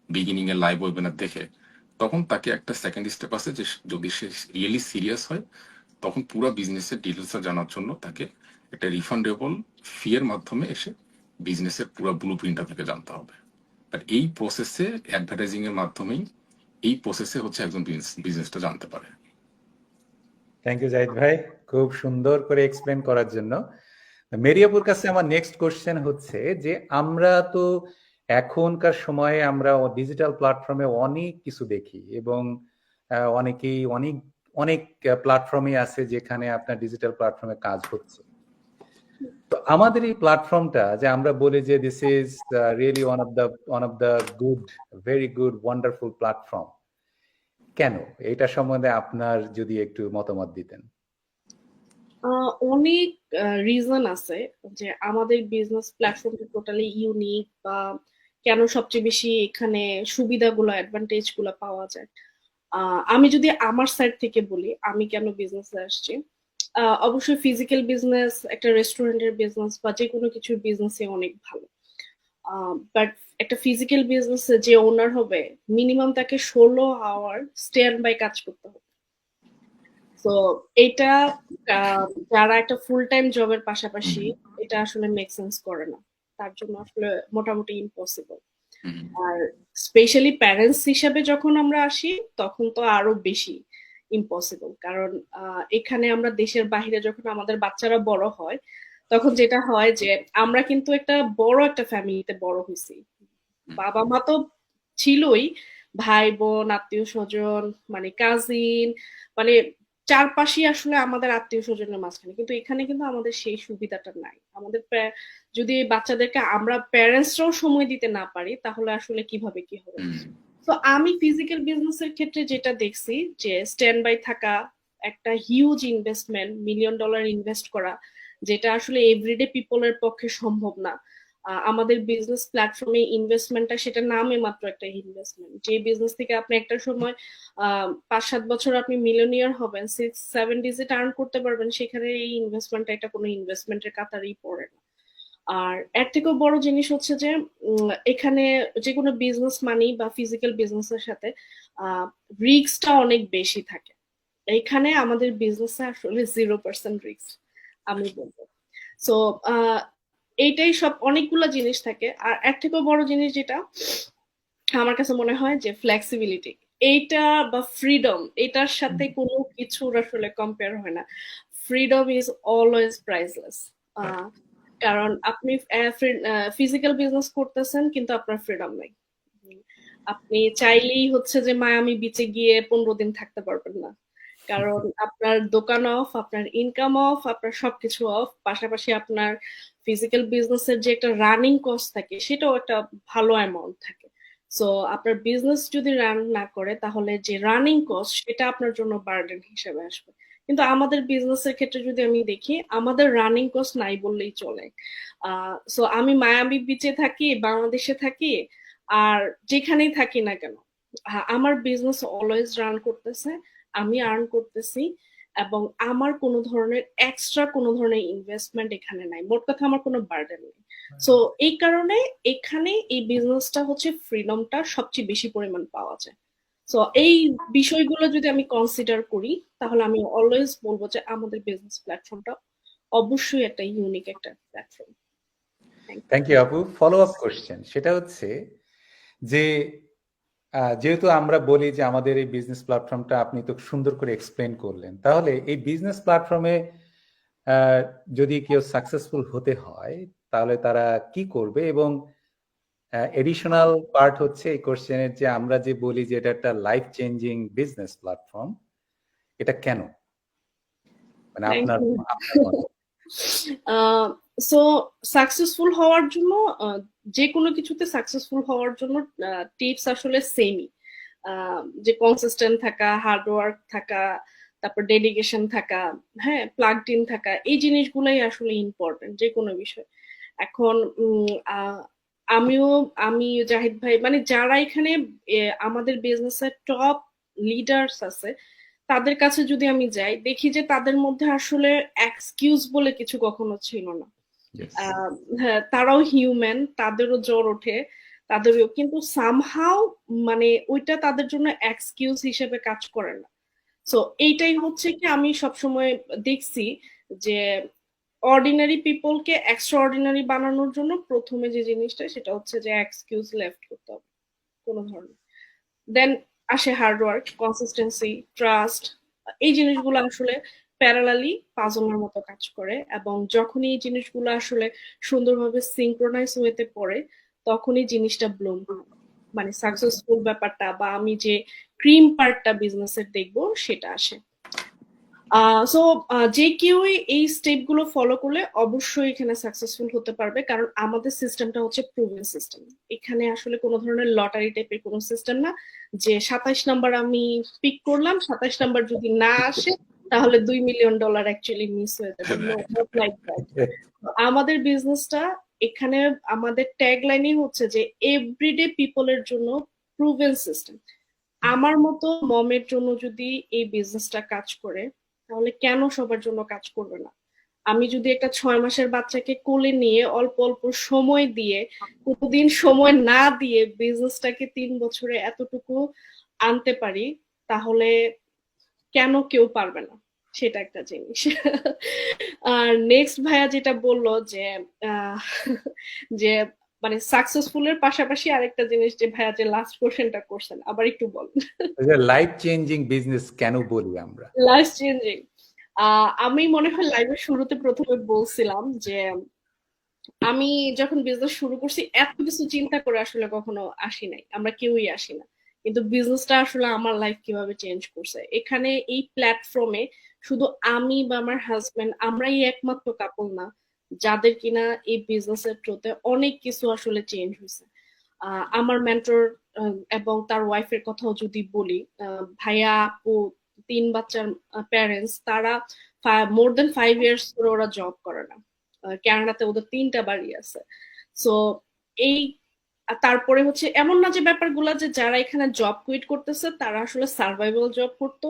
বিগিনিং এর লাইভ ওয়েবিনার দেখে, তখন তাকে একটা সেকেন্ড স্টেপ আছে, যে যদি সে রিয়েলি সিরিয়াস হয়, তখন পুরো বিজনেসের ডিটেলসটা জানার জন্য তাকে একটা রিফান্ডেবল ফি এর মাধ্যমে এসে বিজনেসের পুরো ব্লু প্রিন্টটা থেকে জানতে হবে। আর এই প্রসেসে, অ্যাডভার্টাইজিং এর মাধ্যমেই এই প্রসেসে হচ্ছে একজন বিজনেসটা জানতে পারে। থ্যাংক ইউ জাহিদ ভাই, খুব সুন্দর করে এক্সপ্লেন করার জন্য। মেরিয়াপুর কাছে আমার নেক্সট কোশ্চেন হচ্ছে যে আমরা তো এখনকার সময়ে আমরা ডিজিটাল প্ল্যাটফর্মে অনেক কিছু দেখি, এবং অনেকেই অনেক অনেক প্ল্যাটফর্মে আছে যেখানে আপনার ডিজিটাল প্ল্যাটফর্মে কাজ হচ্ছে। তো আমাদের এই প্ল্যাটফর্মটা, যে আমরা বলি যে this is really one of the good, very good, wonderful platform, কেন? এটা সম্বন্ধে আপনার যদি একটু মতামত দিতেন। অনেক রিজন আছে যে আমাদের বিজনেস প্ল্যাটফর্মটা টোটালি ইউনিক, বা কেন সবচেয়ে বেশি এখানে সুবিধাগুলো, অ্যাডভান্টেজ গুলো পাওয়া যায়। আমি যদি আমার সাইড থেকে বলি আমি কেন বিজনেসে আসছি, অবশ্যই ফিজিক্যাল বিজনেস, একটা রেস্টুরেন্টের বিজনেস বা যে কোনো কিছুর বিজনেসে অনেক ভালো। বাট একটা ফিজিক্যাল বিজনেসে যে ওনার হবে, মিনিমাম তাকে 16 আওয়ার স্ট্যান্ড বাই কাজ করতে হবে। তো এটা যারা একটা ফুল টাইম জবের পাশাপাশি এটা আসলে মেক সেন্স করে না, তার জন্য আসলে মোটামুটি ইম্পসিবল। আর স্পেশালি প্যারেন্টস হিসাবে যখন আমরা আসি তখন তো আরো বেশি ইম্পসিবল, কারণ এখানে আমরা দেশের বাইরে যখন আমাদের বাচ্চারা বড় হয় তখন যেটা হয় যে আমরা কিন্তু একটা বড় একটা ফ্যামিলিতে বড় হয়েছি, বাবা মা তো ছিলই, ভাই বোন আত্মীয় স্বজন মানে কাজিন, মানে চারপাশে আসলে আমাদের আত্মীয় স্বজনের মাঝখানে, কিন্তু এখানে কিন্তু আমাদের সেই সুবিধাটা নাই। আমাদের যদি বাচ্চাদেরকে আমরা প্যারেন্টসরাও সময় দিতে না পারি তাহলে আসলে কিভাবে কি হবে। তো আমি ফিজিক্যাল বিজনেসের ক্ষেত্রে যেটা দেখছি যে স্ট্যান্ড বাই থাকা, একটা হিউজ ইনভেস্টমেন্ট, $1,000,000 ইনভেস্ট করা, যেটা আসলে এভরিডে পিপলের পক্ষে সম্ভব না। আমাদের বিজনেস প্ল্যাটফর্মে ইনভেস্টমেন্টটা সেটা নামে মাত্র একটা ইনভেস্টমেন্ট, যে বিজনেস থেকে আপনি একটা সময় 5-7 বছর আপনি মিলিয়নিয়ার হবেন, 6-7 ডিজিট আর্ন করতে পারবেন, সেখানে এই ইনভেস্টমেন্টটা এটা কোনো ইনভেস্টমেন্টের কাতারেই পড়ে না। আর এর থেকেও বড় জিনিস হচ্ছে যে এখানে যে কোনো বিজনেস মানি বা ফিজিক্যাল বিজনেসের সাথে রিস্কটা অনেক বেশি থাকে। এখানে আমাদের বিজনেসে আসলে 0% রিস্ক আমি বলবো। সো এইটাই সব অনেকগুলো জিনিস থাকে। আর এর থেকেও বড় জিনিস যেটা আমার কাছে মনে হয় যে ফ্লেক্সিবিলিটি, এইটা বা ফ্রিডম, এটার সাথে কোনো কিছুর আসলে কম্পেয়ার হয় না। Freedom is always priceless. কারণ আপনি ফিজিক্যাল বিজনেস করতেছেন কিন্তু আপনার ফ্রিডম নাই। আপনি চাইলেই হচ্ছে যে মায়ামি বিচে গিয়ে 15 দিন থাকতে পারবেন না, কারণ আপনার দোকান অফ, আপনার ইনকাম অফ, আপনার সবকিছু অফ। পাশাপাশি আপনার ফিজিক্যাল বিজনেসের যে একটা রানিং কস্ট থাকে সেটাও একটা ভালো অ্যামাউন্ট থাকে। সো আপনার বিজনেস যদি রান না করে তাহলে যে রানিং কস্ট সেটা আপনার জন্য বার্ডেন হিসেবে আসবে। কিন্তু আমাদের বিজনেসের ক্ষেত্রে যদি আমি দেখি, আমাদের রানিং কস্ট নাই বললেই চলে। সো আমি মায়ামি বিচে থাকি, বাংলাদেশে থাকি, আর যেখানেই থাকি না কেন আমার বিজনেস অলওয়েজ রান করতেছে, আমি আর্ন করতেছি, এবং আমার কোনো ধরনের এক্সট্রা কোনো ধরনের ইনভেস্টমেন্ট এখানে নাই। মোট কথা আমার কোনো বার্ডেন নেই। সো এই কারণে এখানে এই বিজনেসটা হচ্ছে ফ্রিডমটা সবচেয়ে বেশি পরিমাণ পাওয়া যায়। সো এই বিষয়গুলো যদি আমি কনসিডার করি তাহলে আমি অলওয়েজ বলবো যে আমাদের বিজনেস প্ল্যাটফর্মটা অবশ্যই একটা ইউনিক একটা প্ল্যাটফর্ম। থ্যাংক ইউ আপু। ফলো আপ কোশ্চেন সেটা হচ্ছে যে যেহেতু আমরা বলি যে আমাদের এই বিজনেস প্ল্যাটফর্মটা আপনি তো সুন্দর করে এক্সপ্লেন করলেন, তাহলে এই বিজনেস প্ল্যাটফর্মে যদি কেউ সাকসেসফুল হতে হয় তাহলে তারা কি করবে? এবং এডিশনাল পার্ট হচ্ছে এই কোশ্চেনের যে আমরা যে বলি যে এটা একটা লাইফ চেঞ্জিং বিজনেস প্ল্যাটফর্ম, এটা কেন? মানে আপনার সো সাকসেসফুল হওয়ার জন্য যে কোনো কিছুতে সাকসেসফুল হওয়ার জন্য টিপস আসলে সেমই, যে কনসিস্টেন্ট থাকা, হার্ডওয়ার্ক থাকা, তারপর ডেডিকেশন থাকা, হ্যাঁ, প্লাগড ইন থাকা, এই জিনিসগুলাই আসলে ইম্পর্টেন্ট যে কোনো বিষয়। এখন আমি জাহিদ ভাই, মানে যারা এখানে আমাদের বিজনেসের টপ লিডার্স আছে তাদের কাছে যদি আমি যাই, দেখি যে তাদের মধ্যে আসলে এক্সকিউজ বলে কিছু কখনো ছিল না। হ্যাঁ, তারাও হিউম্যান, তাদেরও জ্বর ওঠে, তাদেরও, কিন্তু সামহাও মানে ওইটা তাদের জন্য এক্সকিউজ হিসেবে কাজ করে না। সো এইটাই হচ্ছে কি আমি সবসময় দেখছি যে অর্ডিনারি পিপলকে এক্সট্রা অর্ডিনারি বানানোর জন্য প্রথমে যে জিনিসটা সেটা হচ্ছে যে এক্সকিউজ লেফট করতে হবে কোনো ধরনের। দেন আসে হার্ডওয়ার্ক, কনসিস্টেন্সি, ট্রাস্ট। এই জিনিসগুলো আসলে প্যারালালি পাজলের মতো কাজ করে, এবং যখনই এই জিনিসগুলো আসলে সুন্দরভাবে সিঙ্ক্রোনাইজ হতে পড়ে তখনই জিনিসটা ব্লুম হয়, মানে সাকসেসফুল ব্যাপারটা বা আমি যে ক্রিম পার্টটা বিজনেসের দেখবো সেটা আসে। সো যে কেউই এই স্টেপ গুলো ফলো করলে অবশ্যই এখানে সাকসেসফুল হতে পারবে, কারণ আমাদের সিস্টেমটা হচ্ছে প্রুভেন সিস্টেম। এখানে আসলে কোনো ধরনের লটারি টাইপের কোনো সিস্টেম না যে 27 নাম্বার আমি পিক করলাম, 27 নাম্বার যদি না আসে তাহলে $2 মিলিয়ন অ্যাকচুয়ালি মিস হয়ে যাবে। আমাদের বিজনেসটা এখানে আমাদের ট্যাগ লাইনই হচ্ছে যে এভরিডে পিপলের জন্য প্রুভেন সিস্টেম। আমার মতো মমের জন্য যদি এই বিজনেসটা কাজ করে তাহলে কেন সবার জন্য কাজ করবে না? আমি যদি একটা 6 মাসের বাচ্চাকে কোলে নিয়ে অল্প অল্প সময় দিয়ে, কোনোদিন সময় না দিয়ে বিজনেসটাকে 3 বছরে এতটুকু আনতে পারি, তাহলে কেন কেউ পারবে না? সেটা একটা জিনিস। আর নেক্সট ভাইয়া যেটা বললো যে আহ, যে মানে সাকসেসফুলের পাশাপাশি আরেকটা জিনিস যে ভাইয়া যে লাস্ট কোশ্চেনটা করছেন আবার একটু বলেন। লাইফ চেঞ্জিং বিজনেস কেন বলি আমরা? লাইফ চেঞ্জিং, আমি মনে হয় লাইভের শুরুতে প্রথমে বলছিলাম যে আমি যখন বিজনেস শুরু করছি এত কিছু চিন্তা করে আসলে কখনো আসি নাই, আমরা কেউই আসি না। কিন্তু বিজনেসটা আসলে আমার লাইফ কিভাবে চেঞ্জ করছে এখানে এই প্ল্যাটফর্মে, শুধু আমি বা আমার হাজবেন্ড আমরাই একমাত্র কাপল না যাদের কিনা এই বিজনেসের থ্রুতে অনেক কিছু আসলে চেঞ্জ হয়েছে। আমার মেন্টর এবং তার ওয়াইফের কথাও যদি বলি, ভাইয়া আপু 3 বাচ্চার প্যারেন্টস, তারা মোর দেন 5 ইয়ার্স ধরে ওরা জব করে না। কানাডাতে ওদের 3টা বাড়ি আছে। সো এই তারপরে হচ্ছে এমন না যে ব্যাপারগুলা যে যারা এখানে জব কুইট করতেছে তারা আসলে সার্ভাইভাল জব করতো,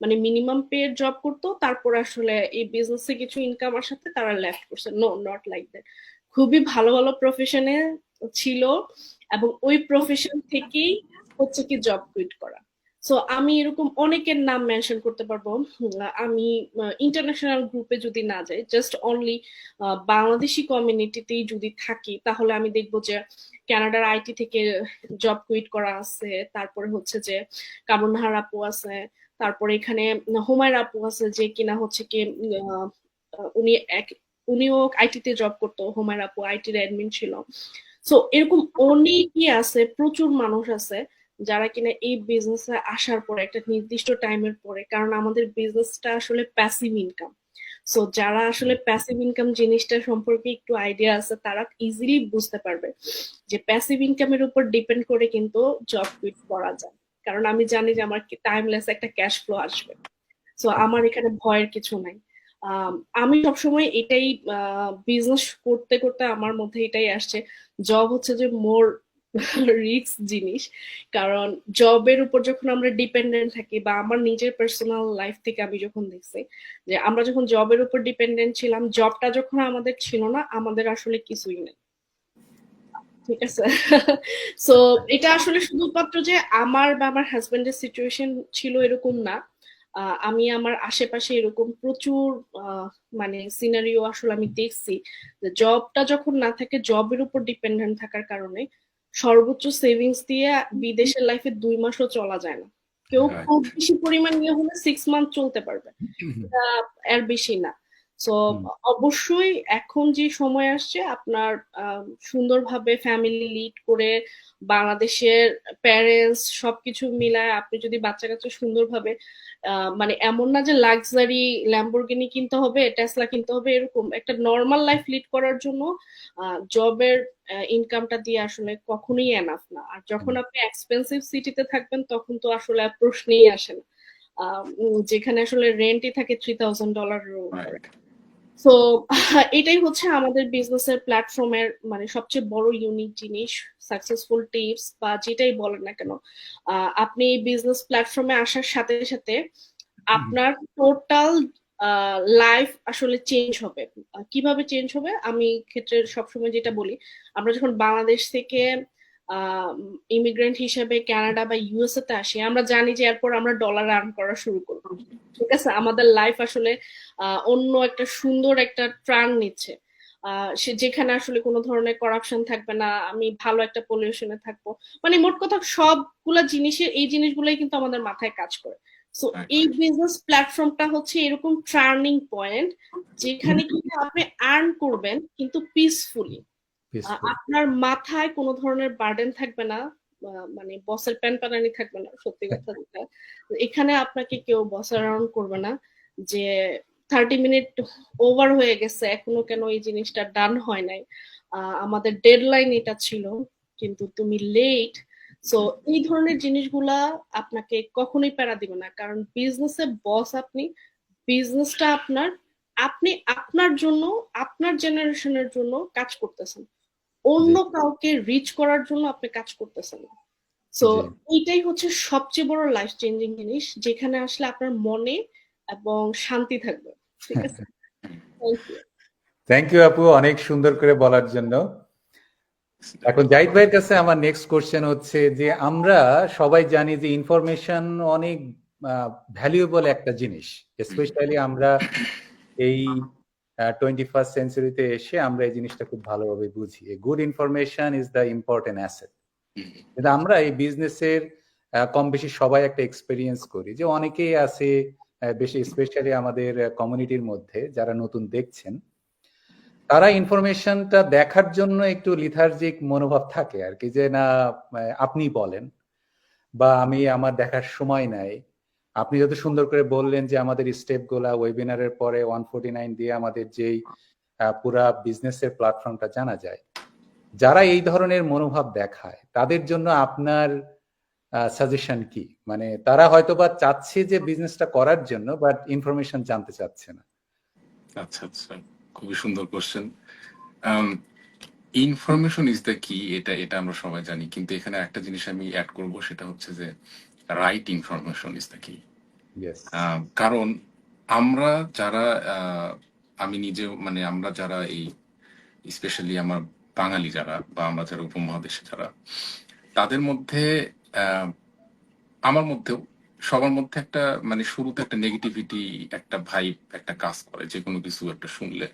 মানে মিনিমাম পে জব করতো, তারপর আসলে এই বিজনেসে কিছু ইনকামের সাথে তারা লেফট করছে। No, not like that. খুবই ভালো ভালো প্রফেশনে ছিল এবং ওই প্রফেশন থেকেই হচ্ছে কি জব কুইট করা। সো আমি এরকম অনেকের নাম মেনশন করতে পারবো। আমি ইন্টারন্যাশনাল গ্রুপে যদি না যাই, জাস্ট অনলি বাংলাদেশি কমিউনিটিতেই যদি থাকি, তাহলে আমি দেখবো যে কানাডার আইটি থেকে জব কুইট করা আছে, তারপরে হচ্ছে যে কামরুন নাহার আপু আছে, তারপরে এখানে হুমায়রা আপু আছে যে কিনা হচ্ছে কি আহ, উনি এক উনিও আইটিতে জব করতো, হুমায়রা আপু আইটির অ্যাডমিন ছিল। সো এরকম অনেকই আছে, প্রচুর মানুষ আছে যারা কিনা এই বিজনেসে আসার পরে একটা নির্দিষ্ট টাইমের পরে, কারণ আমাদের বিজনেসটা আসলে প্যাসিভ ইনকাম। সো যারা আসলে প্যাসিভ ইনকাম জিনিসটা সম্পর্কে একটু আইডিয়া আছে তারা ইজিলি বুঝতে পারবে যে প্যাসিভ ইনকামের উপর ডিপেন্ড করে কিন্তু জব কুইট করা যায়। কারণ আমি জানি যে আমার টাইমলেস একটা ক্যাশ ফ্লো আসবে। সো আমার এখানে ভয়ের কিছু নাই। আমি সবসময় এটাই বিজনেস করতে করতে আমার মধ্যে এটাই আসছে, জব হচ্ছে যে মোর রিস্ক জিনিস। কারণ জবের উপর যখন আমরা ডিপেন্ডেন্ট থাকি, বা আমার নিজের পার্সোনাল লাইফ থেকে আমি যখন দেখছি যে আমরা যখন জবের উপর ডিপেন্ডেন্ট ছিলাম, জবটা যখন আমাদের ছিল না, আমাদের আসলে কিছুই নেই। ঠিক আছে। সো এটা আসলে শুধুমাত্র যে আমার বা আমার হাজবেন্ডের সিচুয়েশন ছিল এরকম না। আমি আমার আশেপাশে এরকম প্রচুর আহ, মানে সিনারিও আসলে আমি দেখছি যে জবটা যখন না থাকে, জবের উপর ডিপেন্ডেন্ট থাকার কারণে সর্বোচ্চ সেভিংস দিয়ে বিদেশের লাইফে 2 মাসও চলা যায় না। কেউ রাইট। খুব বেশি পরিমাণ নিয়ে হলে 6 মান্থ চলতে পারবে, এর বেশি না। সো অবশ্যই এখন যে সময় আসছে আপনার সুন্দরভাবে ফ্যামিলি লিড করে বাংলাদেশের প্যারেন্টস সবকিছু মিলায় আপনি যদি বাচ্চা কাচ্চা সুন্দরভাবে মানে এমন না যে লাক্সারি ল্যাম্বরগিনি কিনতে হবে, টেসলা কিনতে হবে, এরকম একটা নর্মাল লাইফ লিড করার জন্য জবের ইনকামটা দিয়ে আসলে কখনোই এনাফ না। আর যখন আপনি এক্সপেন্সিভ সিটিতে থাকবেন তখন তো আসলে আর প্রশ্নেই আসে না, যেখানে আসলে রেন্টই থাকে $3,000 উপরে। রাইট। তো এটাই হচ্ছে আমাদের বিজনেসের প্ল্যাটফর্মের মানে সবচেয়ে বড় ইউনিক জিনিস, সাকসেসফুল টিপস বা যেটাই বলেন না কেন। আপনি এই বিজনেস প্ল্যাটফর্মে আসার সাথে সাথে আপনার টোটাল লাইফ আসলে চেঞ্জ হবে। কিভাবে চেঞ্জ হবে আমি ক্ষেত্রে সবসময় যেটা বলি, আমরা যখন বাংলাদেশ থেকে ইমিগ্রেন্ট হিসেবে কানাডা বা ইউএসএ তে আসি, আমরা জানি যে এরপর আমরা ডলার আর্ন করা শুরু করবো। ঠিক আছে, আমাদের লাইফ আসলে অন্য একটা সুন্দর একটা ট্রান নিচ্ছে, সে যেখানে আসলে কোনো ধরনের করাপশন থাকবে না, আমি ভালো একটা পলিউশনে থাকবো, মানে মোট কথা সবগুলা জিনিসের এই জিনিসগুলাই কিন্তু আমাদের মাথায় কাজ করে। সো এই বিজনেস প্ল্যাটফর্মটা হচ্ছে এরকম টার্নিং পয়েন্ট যেখানে কিন্তু আপনি আর্ন করবেন কিন্তু পিসফুলি। আপনার মাথায় কোনো ধরনের বার্ডেন থাকবে না, মানে বসের প্যান প্যানানি থাকবে না, সত্যি কথা যেটা। এখানে আপনাকে কেউ বস অ্যারাউন্ড করবে না যে 30 মিনিট ওভার হয়ে গেছে এখনো কেন এই জিনিসটা ডান হয় নাই, আমাদের ডেডলাইন এটা ছিল কিন্তু তুমি লেট। সো এই ধরনের জিনিসগুলা আপনাকে কখনোই প্যারা দিবে না, কারণ বিজনেসে বস আপনি, বিজনেসটা আপনার, আপনি আপনার জন্য, আপনার জেনারেশনের জন্য কাজ করতেছেন, অন্য কাউকে রিচ করার জন্য আপনি কাজ করতেছেন না। সো এইটাই হচ্ছে সবচেয়ে বড় লাইফ চেঞ্জিং জিনিস, যেখানে আসলে আপনার মনে এবং শান্তি থাকবে। ঠিক আছে, থ্যাংক ইউ। থ্যাংক ইউ আপু অনেক সুন্দর করে বলার জন্য। এখন জাহিদ ভাইয়ের কাছে আমার নেক্সট কোশ্চেন হচ্ছে যে আমরা সবাই জানি যে ইনফরমেশন অনেক ভ্যালুয়েবল একটা জিনিস, স্পেশালি আমরা এই 21st সেঞ্চুরিতে এসে আমরা এই জিনিসটা খুব ভালোভাবে বুঝি। Good information is the important asset. কিন্তু আমরা এই বিজনেসের কম বেশি সবাই একটা এক্সপেরিয়েন্স করি যে অনেকেই আছে, বেশি স্পেশালি আমাদের কমিউনিটির মধ্যে যারা নতুন দেখছেন, তারা ইনফরমেশনটা দেখার জন্য একটু লিথার্জিক মনোভাব থাকে আর কি, যে না আপনি বলেন, বা আমি আমার দেখার সময় নাই। আপনি যত সুন্দর করে বললেন যে আমাদের স্টেপগুলা ওয়েবিনারের পরে 149 দিয়ে আমাদের যেই পুরা বিজনেসের প্ল্যাটফর্মটা জানা যায়, যারা এই ধরনের মনোভাব দেখায় তাদের জন্য আপনার সাজেশন কি? মানে তারা হয়তোবা চাচ্ছে যে বিজনেসটা করার জন্য, বাট ইনফরমেশন জানতে চাচ্ছে না। আচ্ছা আচ্ছা, খুবই সুন্দর কোশ্চেন। ইনফরমেশন ইজ দ্য কি, এটা আমরা সবাই জানি, কিন্তু এখানে একটা জিনিস আমি অ্যাড করব, সেটা হচ্ছে যে রাইট ইনফরমেশন ইজ দ্য কি। ইয়েস, কারণ আমরা যারা আমি নিজেও, মানে আমরা যারা এই স্পেশালি আমার বাঙালি যারা, বা আমরা যারা উপমহাদেশে যারা, তাদের মধ্যে আমার মধ্যেও সবার মধ্যে একটা, মানে শুরুতে একটা নেগেটিভিটি, একটা ভাইব, একটা কাজ করে যে কোনো কিছু একটা শুনলে।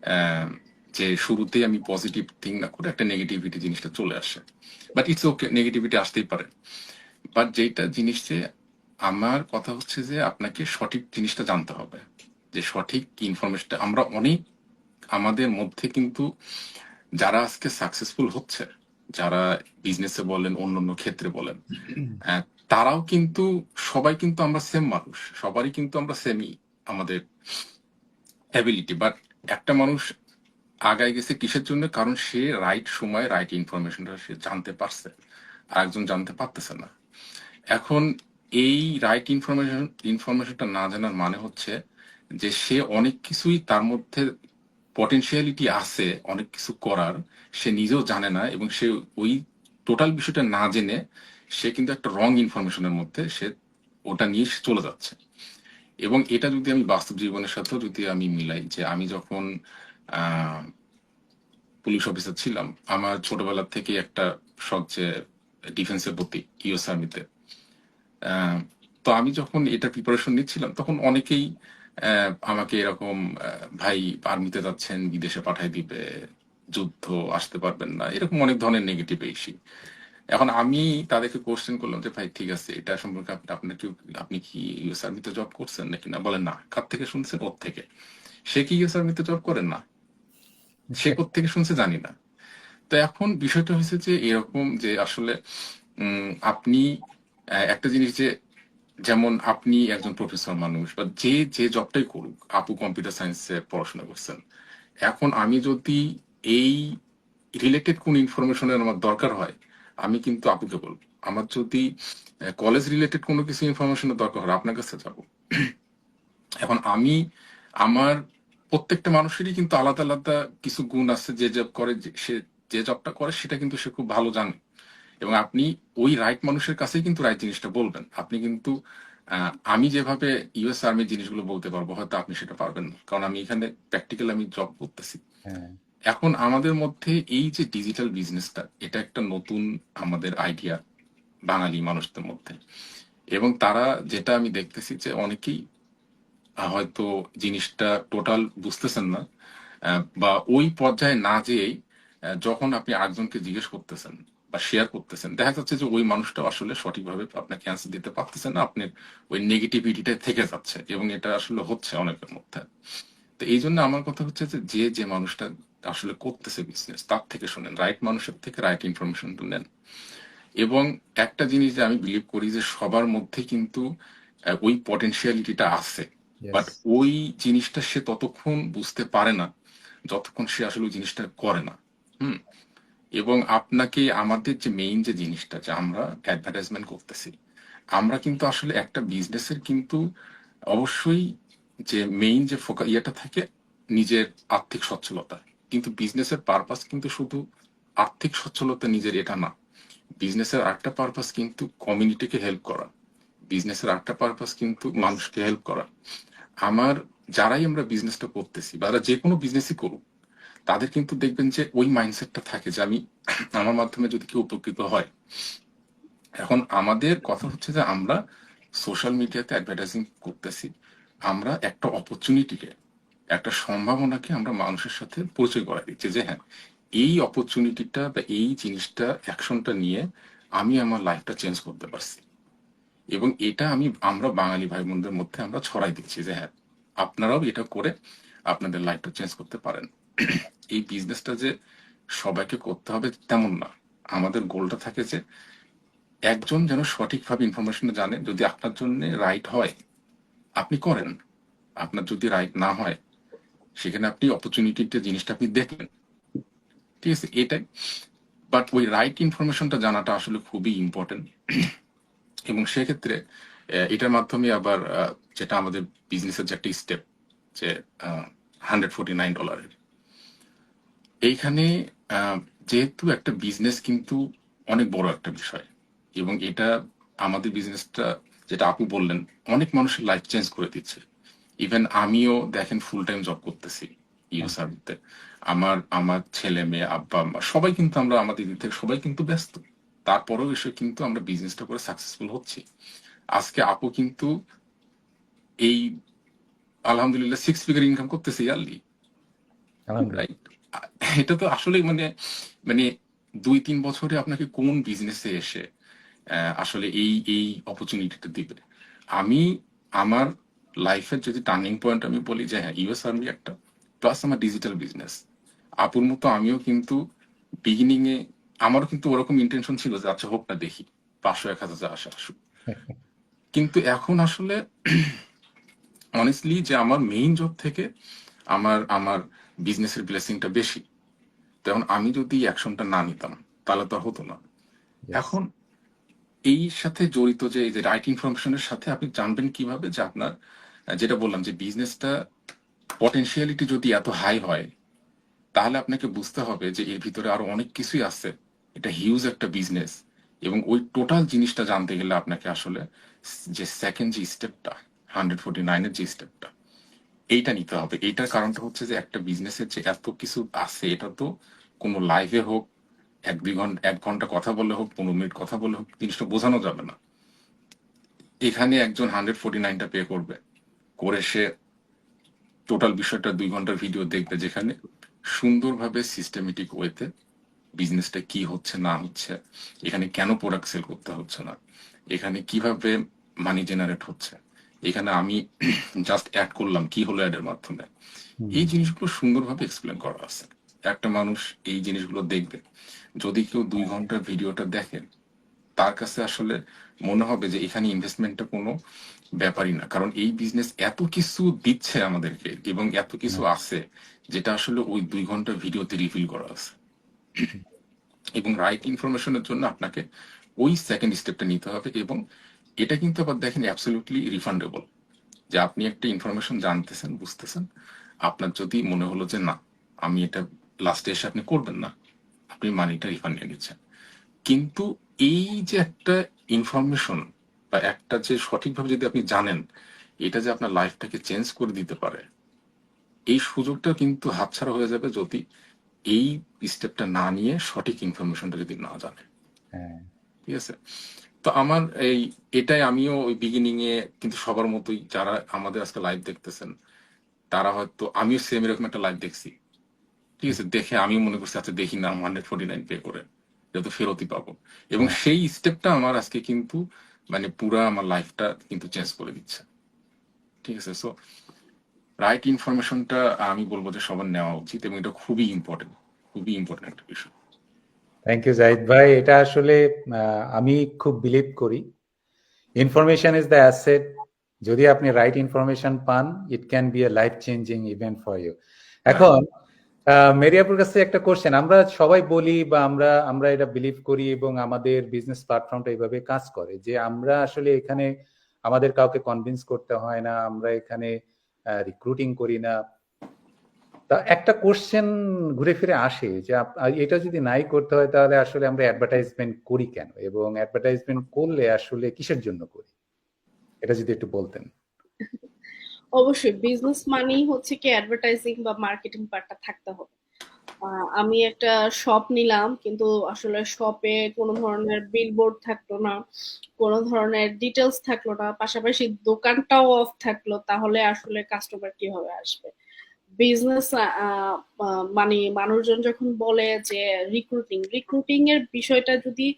আহ, যে শুরুতেই আমি পজিটিভ থিঙ্ক না করে একটা নেগেটিভিটি জিনিসটা চলে আসে। বাট ইটস ওকে, নেগেটিভিটি আসতেই পারে। বাট যেটা জিনিস, যে আমার কথা হচ্ছে যে আপনাকে সঠিক জিনিসটা জানতে হবে, যে সঠিক ইনফরমেশনটা আমরা অনেক, আমাদের মধ্যে কিন্তু যারা আজকে সাকসেসফুল হচ্ছে, যারা বিজনেসে বলেন, অন্যান্য ক্ষেত্রে বলেন, আহ, তারাও কিন্তু, সবাই কিন্তু আমরা সেম মানুষ, সবারই কিন্তু আমরা সেমই আমাদের অ্যাবিলিটি। বাট একটা মানুষ আগায় গেছে কিসের জন্য? কারণ সে রাইট সময় রাইট ইনফরমেশনটা সে জানতে পারছে, আর একজন জানতে পারতেছে না। এখন এই রাইট ইনফরমেশনটা না জানার মানে হচ্ছে যে সে অনেক কিছুই, তার মধ্যে পটেনশিয়ালিটি আছে অনেক কিছু করার, সে নিজেও জানে না, এবং সে ওই টোটাল বিষয়টা না জেনে সে কিন্তু একটা রং ইনফরমেশনের মধ্যে সে ওটা নিয়ে সে চলে যাচ্ছে। এবং এটা যদি আমি বাস্তব জীবনের সাথেও যদি আমি মিলাই, যে আমি যখন আহ পুলিশ অফিসার ছিলাম, আমার ছোটবেলা থেকে একটা শখ যে ডিফেন্সের প্রতি, ইউএস আর্মিতে। আহ, তো আমি যখন এটা প্রিপারেশন নিচ্ছিলাম, তখন অনেকেই আমাকে এরকম, ভাই আর্মিতে যাচ্ছেন, বিদেশে পাঠাই দিবে, যুদ্ধ, আসতে পারবেন না, এরকম অনেক ধরনের নেগেটিভ ইস্যু। এখন আমি তাদেরকে কোশ্চেন করলাম যে ভাই ঠিক আছে, এটা সম্পর্কে আপনি কি ইউএস আর্মিতে জব করছেন নাকি? না, বলেন না। কার থেকে শুনছেন? ওর থেকে। সে কি ইউএস আর্মিতে জব করেন? না। সে কোত্থেকে শুনছে জানি না। তো এখন বিষয়টা হয়েছে যে এরকম, যে আসলে আপনি একটা জিনিস, যে যেমন আপনি একজন প্রফেসর মানুষ, বা যে যে জবটাই করুক, আপু কম্পিউটার সায়েন্সে পড়াশোনা করছেন, এখন আমি যদি এই রিলেটেড কোন ইনফরমেশনের আমার দরকার হয়, আমি কিন্তু আপুকে বলবো। আমার যদি কলেজ রিলেটেড কোনো কিছু ইনফরমেশনের দরকার হয়, আপনার কাছে যাব। এখন আমি, আমার প্রত্যেকটা মানুষেরই কিন্তু আলাদা আলাদা কিছু গুণ আছে, যে জব করে, সে যে জবটা করে সেটা কিন্তু সে খুব ভালো জানে, এবং আপনি ওই রাইট মানুষের কাছেই কিন্তু রাইট জিনিসটা বলবেন। আপনি কিন্তু আমি যেভাবে ইউএস আর্মির জিনিসগুলো বলতে পারবো, হয়তো আপনি সেটা পারবেন না, কারণ আমি এখানে প্র্যাকটিক্যাল আমি জব করতেছি। হ্যাঁ, এখন আমাদের মধ্যে এই যে ডিজিটাল বিজনেসটা, এটা একটা নতুন আমাদের আইডিয়া বাঙালি মানুষদের মধ্যে, এবং তারা, যেটা আমি দেখতেছি যে অনেকেই হয়তো জিনিসটা টোটাল বুঝতেছেন না, বা ওই পর্যায়ে না যেয়েই যখন আপনি আরেকজনকে জিজ্ঞেস করতেছেন বা শেয়ার করতেছেন, দেখা যাচ্ছে যে ওই মানুষটা আসলে সঠিকভাবে আপনাকে অ্যান্সার দিতে পারতেছেন না, আপনার ওই নেগেটিভিটিটা থেকে যাচ্ছে, এবং এটা আসলে হচ্ছে অনেকের মধ্যে। তো এই জন্য আমার কথা হচ্ছে যে যে যে মানুষটা আসলে করতেছে বিজনেস, তার থেকে শোনেন, রাইট মানুষের থেকে রাইট ইনফরমেশনটা নেন। এবং একটা জিনিস যে আমি বিলিভ করি, যে সবার মধ্যে কিন্তু ওই পটেনশিয়ালিটিটা আছে, ইয়েস, বাট ওই জিনিসটা সে ততক্ষণ বুঝতে পারে না যতক্ষণ সে আসলে ওই জিনিসটা করে না। হুম। এবং আপনাকে, আমাদের যে মেইন যে জিনিসটা, যে আমরা অ্যাডভার্টাইজমেন্ট করতেছি, আমরা কিন্তু আসলে একটা বিজনেসের কিন্তু অবশ্যই যে মেইন যে ইয়েটা থাকে, নিজের আর্থিক সচ্ছলতা। কিন্তু বিজনেসের পারপাস কিন্তু শুধু আর্থিক সচ্ছলতা নিজের, এটা না। বিজনেসের আরেকটা পারপাস কিন্তু কমিউনিটিকে হেল্প করা, বিজনেসের আরেকটা পারপাস কিন্তু ইয়েস, মানুষকে হেল্প করা। আমার, যারাই আমরা বিজনেসটা করতেছি, বা যে কোনো বিজনেসই করুক, তাদের কিন্তু দেখবেন যে ওই মাইন্ডসেটটা থাকে, যে আমি আমার মাধ্যমে যদি কেউ উপকৃত হয়। এখন আমাদের কথা হচ্ছে যে আমরা সোশ্যাল মিডিয়াতে অ্যাডভার্টাইজিং করতেছি, আমরা একটা অপরচুনিটিকে, একটা সম্ভাবনাকে আমরা মানুষের সাথে পরিচয় করাই দিচ্ছি যে হ্যাঁ, এই অপরচুনিটিটা বা এই জিনিসটা, অ্যাকশনটা নিয়ে আমি আমার লাইফটা চেঞ্জ করতে পারছি। এবং এটা আমরা বাঙালি ভাই বোনদের মধ্যে আমরা ছড়াই দিচ্ছি যে হ্যাঁ, আপনারাও এটা করে আপনাদের লাইফটা চেঞ্জ করতে পারেন। এই বিজনেসটা যে সবাইকে করতে হবে তেমন না। আমাদের গোলটা থাকে যে একজন যেন সঠিকভাবে ইনফরমেশন জানে, যদি আপনার জন্য রাইট হয় আপনি করেন, আপনার যদি রাইট না হয় সেখানে আপনি অপরচুনিটিতে জিনিসটা আপনি দেখলেন, ঠিক আছে, এটাই। বাট ওই রাইট ইনফরমেশনটা জানাটা আসলে খুবই ইম্পর্টেন্ট। এবং সেক্ষেত্রে এটার মাধ্যমে আবার যেটা আমাদের বিজনেসের যে একটা স্টেপ, যে $149, এইখানে যেহেতু একটা বিজনেস কিন্তু অনেক বড় একটা বিষয়, এবং এটা আমাদের বিজনেসটা, যেটা আপু বললেন, অনেক মানুষের লাইফ চেঞ্জ করে দিচ্ছে। ইভেন আমিও দেখেন ফুল টাইম জব করতেছি ইউসার্ভিতে। আমার আমার ছেলে মেয়ে আব্বা আম্মা সবাই কিন্তু, আমরা আমাদের দিক থেকে সবাই কিন্তু ব্যস্ত, তারপরেও এসে কিন্তু আমরা বিজনেসটা করে সাকসেসফুল হচ্ছি। আজকে আপু কিন্তু এই আলহামদুলিল্লাহ 6 ফিগার ইনকাম করতেছে ইয়ারলি, আলহামদুলিল্লাহ। রাইট? এটা তো আসলে মানে মানে 2-3 বছরে আপনাকে কোন বিজনেসে এসে আসলে এই এই অপরচুনিটিটা দিবে। আমি আমার লাইফের যদি টার্নিং পয়েন্ট আমি বলি যে হ্যাঁ, ইউএস আর্মি একটা, প্লাস আমার ডিজিটাল বিজনেস। আপুর মতো আমিও কিন্তু বিগিনিং এ আমারও কিন্তু ওরকম ইন্টেনশন ছিল যে আচ্ছা হোক না, দেখি 500-1000 যা আসে আসুক। কিন্তু এখন আসলে অনেস্টলি যে আমার মেইন জব থেকে আমার আমার বিজনেসের ব্লেসিংটা বেশি। তখন আমি যদি অ্যাকশনটা না নিতাম তাহলে তো আর হতো না। Yes. এখন এই সাথে জড়িত যে এই যে রাইট ইনফরমেশনের সাথে আপনি জানবেন কিভাবে যে আপনার, যেটা বললাম যে বিজনেসটা পটেনশিয়ালিটি যদি এত হাই হয়, তাহলে আপনাকে বুঝতে হবে যে এর ভিতরে আরো অনেক কিছুই আছে। এটা হিউজ একটা বিজনেস, এবং ওই টোটাল জিনিসটা জানতে গেলে আপনাকে আসলে যে সেকেন্ড যে স্টেপটা, 149-এর যে স্টেপটা, এইটা নিতে হবে। এইটার কারণটা হচ্ছে যে একটা বিজনেসের যে এত কিছু আছে, এটা তো কোনো লাইভে হোক, 1-2 ঘন্টা 1 ঘন্টা কথা বলে হোক, 15 মিনিট কথা বলে হোক, জিনিসটা বোঝানো যাবে না। এখানে একজন 149টা পে করবে, করে সে টোটাল বিষয়টা 2 ঘন্টার ভিডিও দেখবে, যেখানে সুন্দরভাবে সিস্টেমেটিক ওয়েতে বিজনেসটা কি হচ্ছে না হচ্ছে, এখানে কেন প্রোডাক্ট সেল করতে হচ্ছে না, এখানে কিভাবে মানি জেনারেট হচ্ছে, এখানে আমি জাস্ট অ্যাড করলাম, কি হলো অ্যাডের মাধ্যমে, এই জিনিসগুলো সুন্দরভাবে এক্সপ্লেন করা আছে। একটা মানুষ এই জিনিসগুলো দেখবে, যদি কেউ 2 ঘন্টার ভিডিওটা দেখে, তার কাছে আসলে মনে হবে যে এখানে ইনভেস্টমেন্টটা কোনো ব্যাপারই না, কারণ এই বিজনেস এত কিছু দিচ্ছে আমাদেরকে এবং এত কিছু আছে যেটা আসলে ওই 2 ঘন্টার ভিডিওতে রিভিল করা আছে। এবং রাইট ইনফরমেশনের জন্য আপনাকে ওই সেকেন্ড স্টেপটা নিতে হবে, এবং এটা কিন্তু আবার দেখেন অ্যাবসলিউটলি রিফান্ডেবল। যে আপনি একটা ইনফরমেশন জানতেছেন, বুঝতেছেন, আপনার যদি মনে হলো যে না, আমি এটা লাস্টে এসে আপনি করবেন না, আপনি মানিটা রিফান্ড নিয়ে নিচ্ছেন। কিন্তু এই যে একটা ইনফরমেশন বা একটা যে সঠিকভাবে যদি আপনি জানেন, এটা যে আপনার লাইফটাকে চেঞ্জ করে দিতে পারে, এই সুযোগটা কিন্তু হাতছাড়া হয়ে যাবে যদি এই স্টেপটা না নিয়ে সঠিক ইনফরমেশনটা যদি না জানে। হ্যাঁ। ঠিক আছে? তো আমার এটাই, আমিও ওই বিগিনিং এ কিন্তু সবার মতোই যারা আমাদের আজকে লাইভ দেখতেছেন, তারা হয়তো, আমিও সেম এরকম একটা লাইভ দেখছি, ঠিক আছে, দেখে আমিও মনে করছি আচ্ছা দেখি না, 149 পে করে যত ফেরতই পাবো। এবং হ্যাঁ। সেই স্টেপটা আমার আজকে কিন্তু মানে পুরা আমার লাইফটা কিন্তু চেঞ্জ করে দিচ্ছে। ঠিক আছে? সো রাইট ইনফরমেশনটা আমি বলবো যে সবার নেওয়া উচিত, এবং এটা খুবই ইম্পর্টেন্ট, খুবই ইম্পর্টেন্ট একটা বিষয়। থ্যাংক ইউ জাহিদ ভাই। এটা আসলে আমি খুব বিলিভ করি, ইনফরমেশন ইজ দ্য অ্যাসেট। যদি আপনি রাইট ইনফরমেশন পান, it can be a life changing event for you. এখন মেরিয়াপুর কাছে একটা কোশ্চেন, আমরা সবাই বলি বা আমরা আমরা এটা বিলিভ করি, এবং আমাদের বিজনেস প্ল্যাটফর্মটা এইভাবে কাজ করে যে আমরা আসলে এখানে আমাদের কাউকে কনভিন্স করতে হয় না, আমরা এখানে রিক্রুটিং করি না। তা একটা কোশ্চেন ঘুরে ফিরে আসে যে এটা যদি নাই করতে হয় তাহলে আসলে আমরা অ্যাডভার্টাইজমেন্ট করি কেন, এবং অ্যাডভার্টাইজমেন্ট করলে আসলে কিসের জন্য করি, এটা যদি একটু বলতেন। অবশ্যই বিজনেস মানেই হচ্ছে কি অ্যাডভার্টাইজিং বা মার্কেটিং পার্টটা থাকতে হবে। আমি একটা শপ নিলাম, কিন্তু আসলে শপে কোনো ধরনের বিলবোর্ড থাকলো না, কোনো ধরনের ডিটেলস থাকলো না, পাশাপাশি দোকানটাও অফ থাকলো, তাহলে আসলে কাস্টমার কিভাবে আসবে? বিজনেস মানে মানুষজন যখন বলে যে রিক্রুটিং এর বিষয়টা যদি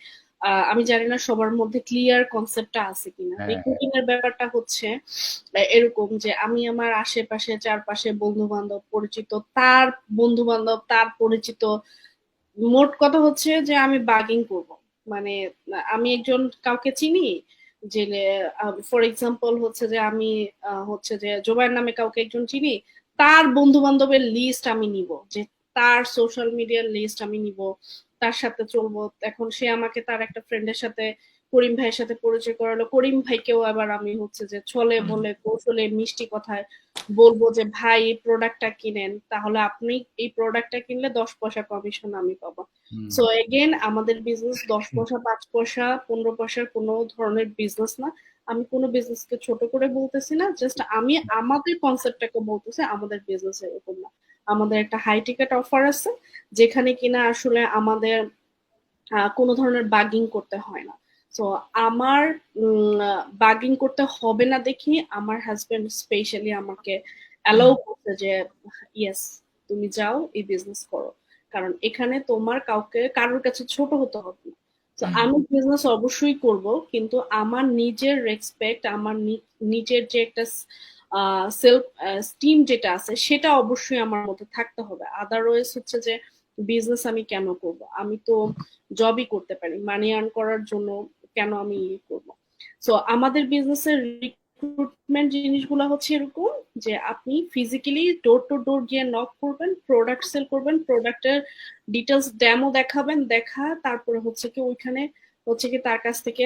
আমি জানি না সবার মধ্যে ক্লিয়ার কনসেপ্টটা আছে কিনা। হ্যাঁ, রিক্রুটিং এর ব্যাপারটা হচ্ছে এরকম যে আমি আমার আশেপাশে চারপাশে বন্ধু বান্ধব পরিচিত, তার বন্ধু বান্ধব তার পরিচিত, মোট কথা হচ্ছে যে আমি বাগিং করব। মানে আমি একজন কাউকে চিনি, যে ফর এক্সাম্পল হচ্ছে যে আমি হচ্ছে যে জোবাইর নামে কাউকে একজন চিনি, তার বন্ধু বান্ধবের লিস্ট আমি নিব, যে তার সোশ্যাল মিডিয়ার লিস্ট আমি নিব, তার সাথে চলবো। এখন সে আমাকে তার একটা ফ্রেন্ডের সাথে, করিম ভাইয়ের সাথে পরিচয় করালো, করিম ভাইকেও আবার আমি হচ্ছে যে ছলে বলে কৌশলে মিষ্টি কথায় বলবো যে ভাই এই প্রোডাক্টটা কিনেন, তাহলে আপনি এই প্রোডাক্টটা কিনলে 10 পয়সা কমিশন আমি পাবো। হুম, সো এগেন আমাদের বিজনেস 10 পয়সা, 5 পয়সা, 15 পয়সার কোনো ধরনের বিজনেস না। আমি কোনো বিজনেসকে ছোট করে বলতেছি না, জাস্ট আমি আমাদের কনসেপ্টটাকে বলতেছি। আমাদের বিজনেস এরকম না। আমাদের একটা হাই টিকেট অফার আছে, যেখানে কিনা আসলে আমাদের কোনো ধরনের বাগিং করতে হয় না। সো আমার বাগিং করতে হবে না দেখি আমার হাজবেন্ড স্পেশালি আমাকে অ্যালাউ করতে যে ইয়েস, তুমি যাও এই বিজনেস করো, কারণ এখানে তোমার কাউকে কারোর কাছে ছোট হতে হবে না। তো আমি বিজনেস অবশ্যই করব, কিন্তু আমার নিজের রেসপেক্ট, আমার নিজের যে একটা সেলফ স্টিম যেটা আছে, সেটা অবশ্যই আমার মধ্যে থাকতে হবে। আদারওয়াইজ হচ্ছে যে বিজনেস আমি কেন করব? আমি তো জবই করতে পারি মানি আর্ন করার জন্য, কেন আমি ইয়ে করবো? সো আমাদের বিজনেসের রিক্রুটমেন্ট জিনিসগুলো হচ্ছে এরকম যে আপনি ফিজিক্যালি ডোর টু ডোর গিয়ে নক করবেন, প্রোডাক্ট সেল করবেন, প্রোডাক্টের ডিটেলস ডেমো দেখাবেন, তারপরে হচ্ছে কি ওইখানে হচ্ছে কি তার কাছ থেকে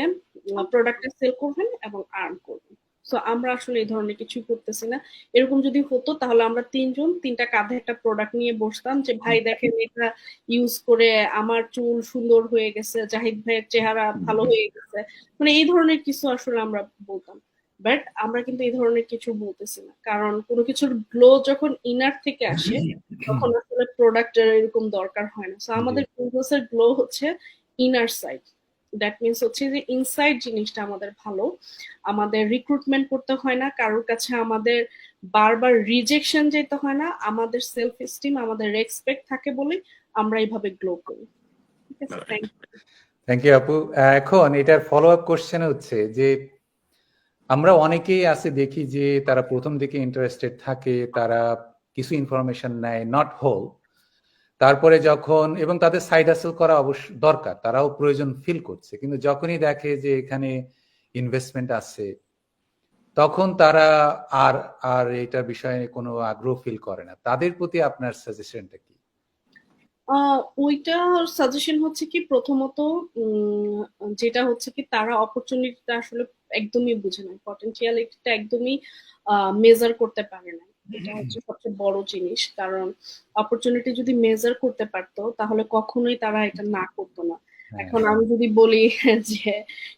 প্রোডাক্টটা সেল করবেন এবং আর্ন করবেন। সো আমরা আসলে এই ধরনের কিছু করতেছি না। এরকম যদি হতো তাহলে আমরা তিনজন তিনটা কাঁধে একটা প্রোডাক্ট নিয়ে বসতাম, যে ভাই দেখেন এটা ইউজ করে আমার চুল সুন্দর হয়ে গেছে, জাহিদ ভাইয়ের চেহারা ভালো হয়ে গেছে, মানে এই ধরনের কিছু আসলে আমরা বলতাম। বাট আমরা কিন্তু এই ধরনের কিছু বলতেছি না, কারণ কোনো কিছুর গ্লো যখন ইনার থেকে আসে, তখন আসলে প্রোডাক্টের এরকম দরকার হয় না। সো জি, আমাদের বিজনেসের গ্লো হচ্ছে ইনার সাইড। দ্যাট মিনস হচ্ছে যে ইনসাইড জিনিসটা আমাদের ভালো, আমাদের রিক্রুটমেন্ট করতে হয় না কারোর কাছে, আমাদের বারবার রিজেকশন যেতে হয় না, আমাদের সেলফ এস্টিম, আমাদের রেসপেক্ট থাকে বলে আমরা এইভাবে গ্লো করি। ঠিক আছে, থ্যাংক ইউ। থ্যাংক ইউ আপু। এখন এটার ফলো আপ কোশ্চেন হচ্ছে যে আমরা অনেকেই আছে দেখি যে তারা প্রথম দিকে ইন্টারেস্টেড থাকে, তারা কিছু ইনফরমেশন নেয়, নট হোল। তারপরে যখন এবং তাদের সাইড হাসেল করা অবশ্য দরকার, তারাও প্রয়োজন ফিল করছে, কিন্তু যখনই দেখে যে এখানে ইনভেস্টমেন্ট আছে, তখন তারা আর আর এটার বিষয়ে কোনো আগ্রহ ফিল করে না। তাদের প্রতি আপনার সাজেশনটা কি? ওইটা সাজেশন হচ্ছে কি, প্রথমত যেটা হচ্ছে কি তারা অপরচুনিটিটা আসলে একদমই বুঝে না, পটেনশিয়ালিটিটা একদমই মেজার করতে পারে না। এটা হচ্ছে সবচেয়ে বড় জিনিস, কারণ অপরচুনিটি যদি মেজার করতে পারতো তাহলে কখনোই তারা এটা না করতো না। হ্যাঁ, এখন আমি যদি বলি যে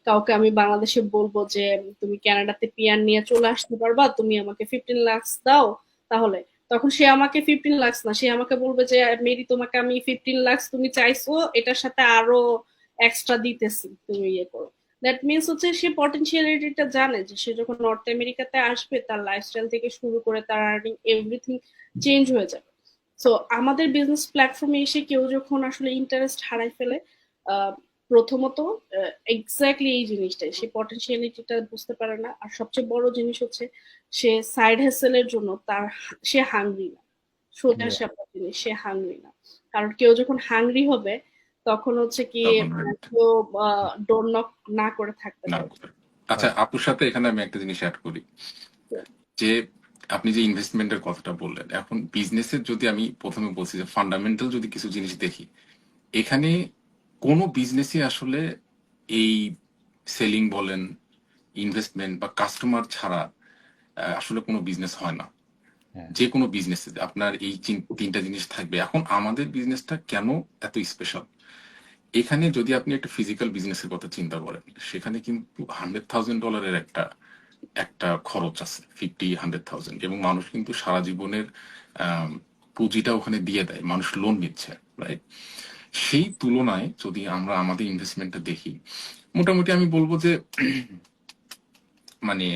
কাউকে আমি বাংলাদেশে বলবো যে তুমি কানাডাতে পিয়ার নিয়ে চলে আসতে পারবা, তুমি আমাকে 15 লাখ দাও, তাহলে তখন সে আমাকে 15 লাখ না, সে আমাকে বলবে যে মেরি তোমাকে আমি 15 লাখ তুমি চাইছো, এটার সাথে আরো এক্সট্রা দিতেছি, তুমি ইয়ে করো। দ্যাট মিনস হচ্ছে সে পটেনশিয়ালিটিটা জানে যে সে যখন নর্থ আমেরিকাতে আসবে তার লাইফস্টাইল থেকে শুরু করে তার আর্নিং এভরিথিং চেঞ্জ হয়ে যাবে। সো আমাদের বিজনেস প্ল্যাটফর্মে এসে কেউ যখন আসলে ইন্টারেস্ট হারাই ফেলে, প্রথমত এক্স্যাক্টলি এই জিনিসটাই, সে পটেনশিয়ালিটিটা বুঝতে পারে না। আর সবচেয়ে বড় জিনিস হচ্ছে সে সাইড হ্যাসেলের জন্য সে হাংরি না। সোজা সাপটা জিনিস, সে হাংরি না। কারণ কেউ যখন হাংরি হবে তখন হচ্ছে কি তখন কেউ ডোর নক না করে থাকতে না পারবে। করে। আচ্ছা, আপুর সাথে এখানে আমি একটা জিনিস অ্যাড করি, যে আপনি যে ইনভেস্টমেন্টের কথাটা বললেন, এখন বিজনেসের যদি আমি প্রথমে বলছি যে ফান্ডামেন্টাল যদি কিছু জিনিস দেখি, এখানে কোনো বিজনেসই আসলে এই সেলিং বলেন, ইনভেস্টমেন্ট বা কাস্টমার ছাড়া আসলে কোনো বিজনেস হয় না। হ্যাঁ, যে কোনো বিজনেসে আপনার এই তিনটা জিনিস থাকবে। এখন আমাদের বিজনেসটা কেন এত স্পেশাল? এখানে যদি আপনি একটা ফিজিক্যাল বিজনেসের কথা চিন্তা করেন, সেখানে কিন্তু $100,000 একটা একটা খরচ আছে, 50-100,000, এবং মানুষ কিন্তু সারা জীবনের পুঁজিটা ওখানে দিয়ে দেয়, মানুষ লোন নিচ্ছে, রাইট? সেই তুলনায় যদি আমরা আমাদের ইনভেস্টমেন্টটা দেখি, মোটামুটি আমি বলবো যে মানে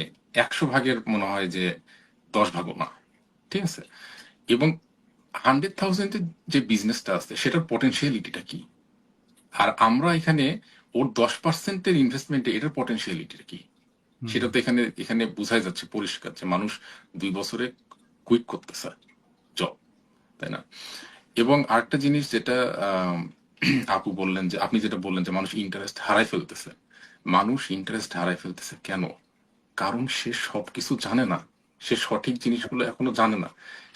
100 ভাগের মনে হয় যে 10 ভাগও না, ঠিক আছে? এবং 100,000-এর যে বিজনেসটা আছে সেটার পটেনশিয়ালিটিটা কি, আর আমরা এখানে ওর 10%-এর ইনভেস্টমেন্টে এটার পটেনশিয়ালিটিটা কি, সেটা তো এখানে এখানে বোঝাই যাচ্ছে পরিষ্কার যে মানুষ 2 বছরে কুইট করতেছে জব, তাই না? এবং আরেকটা জিনিস যেটা আপু বললেন, যে আপনি যেটা বললেন যে মানুষ ইন্টারেস্ট হারাই ফেলতেছে, মানুষ ইন্টারেস্ট হারাই ফেলতেছে কেন? কারণ সে সবকিছু জানে না, সে সঠিক জিনিসগুলো এখনো জানে না,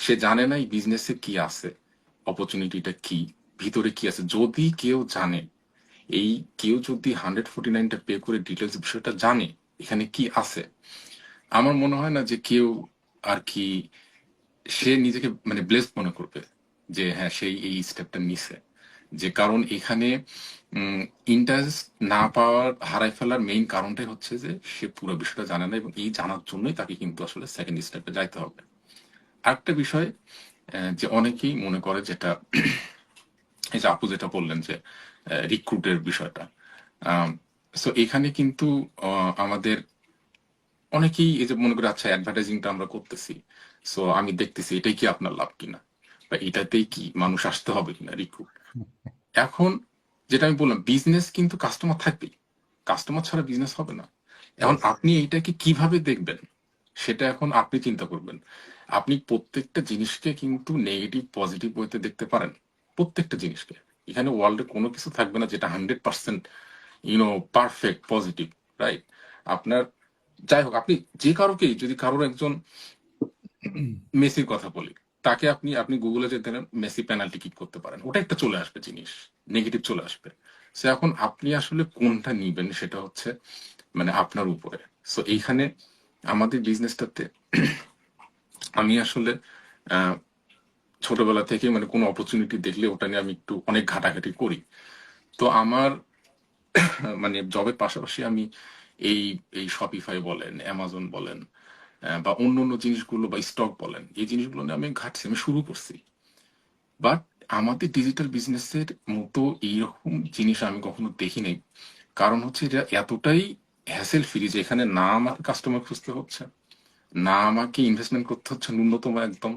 সে জানে না এই বিজনেসে কি আছে, অপরচুনিটিটা কি, ভিতরে কি আছে। যদি কেউ জানে, এই কেউ যদি 149টা পে করে ডিটেলস বিষয়টা জানে এখানে কি আছে, আমার মনে হয় না যে কেউ আর কি সে নিজেকে মানে ব্লেসড মনে করবে যে হ্যাঁ সেই এই স্টেপটা নিছে। যে কারণ এখানে ইন্টারেস্ট না পাওয়ার, হারাই ফেলার মেইন কারণটাই হচ্ছে যে সে পুরো বিষয়টা জানে না, এবং এই জানার জন্যই তাকে কিন্তু আসলে সেকেন্ড স্টেপে যাইতে হবে। আরেকটা বিষয় যে অনেকেই মনে করে যেটা এই যে আপু যেটা বললেন যে রিক্রুটের বিষয়টা, সো এখানে কিন্তু আমাদের অনেকেই এই যে মনে করে আচ্ছা অ্যাডভার্টাইজিংটা আমরা করতেছি, সো আমি দেখতেছি এটাই কি আপনার লাভ কিনা, বা এটাতেই কি মানুষ আসতে হবে কিনা রিক্রুট। এখন যেটা আমি বললাম, বিজনেস কিন্তু কাস্টমার থাকবেই, কাস্টমার ছাড়া বিজনেস হবে না। এখন আপনি এইটাকে কিভাবে দেখবেন সেটা এখন আপনি চিন্তা করবেন। আপনি প্রত্যেকটা জিনিসকে কিন্তু নেগেটিভ পজিটিভ ওয়েতে দেখতে পারেন, প্রত্যেকটা জিনিসকে। এখানে ওয়ার্ল্ডে কোনো কিছু থাকবে না যেটা 100% পারফেক্ট পজিটিভ, রাইট? আপনার যাই হোক, আপনি যে কারোকেই, যদি কারোর একজন মেসির কথা বলি, তাকে আপনি আপনি গুগলে যে দেন মেসি পেনাল্টি কিক করতে পারেন, ওটা একটা চলে আসবে জিনিস, নেগেটিভ চলে আসবে। সে এখন আপনি আসলে কোনটা নিবেন সেটা হচ্ছে মানে আপনার উপরে। সো এইখানে আমাদের বিজনেসটাতে আমি আসলে আহ, ছোটবেলা থেকে মানে কোনো অপরচুনিটি দেখলে ওটা নিয়ে আমি একটু অনেক ঘাটাঘাটি করি। তো আমার মানে জবের পাশাপাশি আমি এই এই শপিফাই বলেন, অ্যামাজন বলেন, বা অন্য অন্য জিনিসগুলো বা স্টক বলেন, এই জিনিসগুলো নিয়ে আমি ঘাটছি, আমি শুরু করছি। বাট আমাদের ডিজিটাল বিজনেসের মতো এইরকম জিনিস আমি কখনো দেখি নাই। কারণ হচ্ছে এটা এতটাই হ্যাসেল ফ্রি যে এখানে না আমাকে কাস্টমার খুঁজতে হচ্ছে, না আমাকে ইনভেস্টমেন্ট করতে হচ্ছে ন্যূনতম একদম,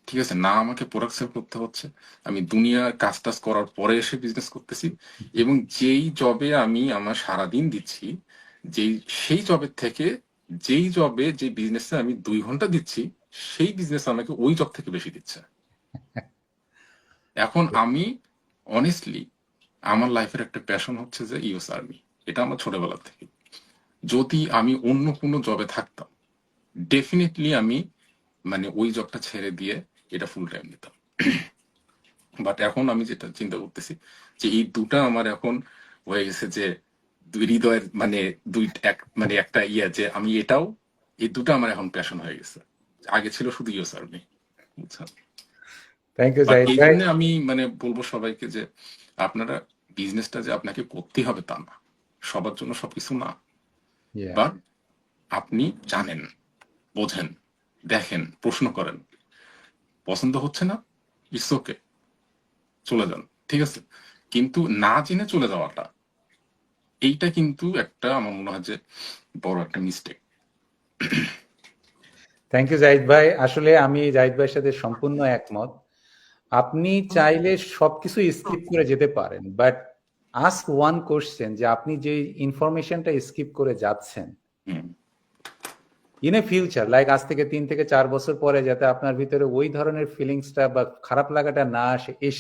ঠিক আছে, না আমাকে প্রোডাক্ট সেল করতে হচ্ছে। আমি দুনিয়ার কাজ টাজ করার পরে এসে বিজনেস করতেছি, এবং যেই জবে আমি আমার সারাদিন দিচ্ছি, যেই সেই জবের থেকে, যেই জবে যে বিজনেসে আমি 2 ঘন্টা দিচ্ছি, সেই বিজনেস আমাকে ওই জব থেকে বেশি দিচ্ছে। এখন আমি অনেস্টলি আমার লাইফের একটা প্যাশন হচ্ছে যে ইউএস আর্মি, এটা আমার ছোটবেলা থেকে। যদি আমি অন্য কোনো জবে থাকতাম, ডেফিনেটলি আমি মানে ওই জবটা ছেড়ে দিয়ে এটা ফুল টাইম নিতাম। বাট এখন আমি যেটা চিন্তা করতেছি যে এই দুটা আমার এখন হয়ে গেছে যে দুই হৃদয়ের মানে দুই এক মানে একটা ইয়ে, যে আমি এটাও, এই দুটো আমার এখন প্যাশন হয়ে গেছে। আগে ছিল শুধু ইউএস আর্মি, বুঝছেন? থ্যাংক ইউ বাট জাহিদ এই ভাই। জন্য আমি মানে বলবো সবাইকে যে আপনারা বিজনেসটা যে আপনাকে করতে হবে তা না, সবার জন্য সবকিছু না। Yeah. বাট আপনি জানেন, বোঝেন, দেখেন, প্রশ্ন করেন, পছন্দ হচ্ছে না, ইটস ওকে, চলে যান, ঠিক আছে। কিন্তু না জেনে চলে যাওয়াটা, এইটা কিন্তু একটা আমার মনে হয় যে বড় একটা মিস্টেক। থ্যাংক ইউ জাহিদ ভাই। আসলে আমি জাহিদ ভাইয়ের সাথে সম্পূর্ণ একমত। আপনি চাইলে সবকিছু স্কিপ করে যেতে পারেন, বাট আস্ক ওয়ান কোশ্চেন, যে আপনি যে ইনফরমেশনটা স্কিপ করে যাচ্ছেন, ইন এ ফিউচার, লাইক আজ থেকে 3 থেকে 4 বছর পরে, যাতে আপনার ভিতরে ওই ধরনের ফিলিংসটা বা খারাপ লাগাটা না আসে, ইস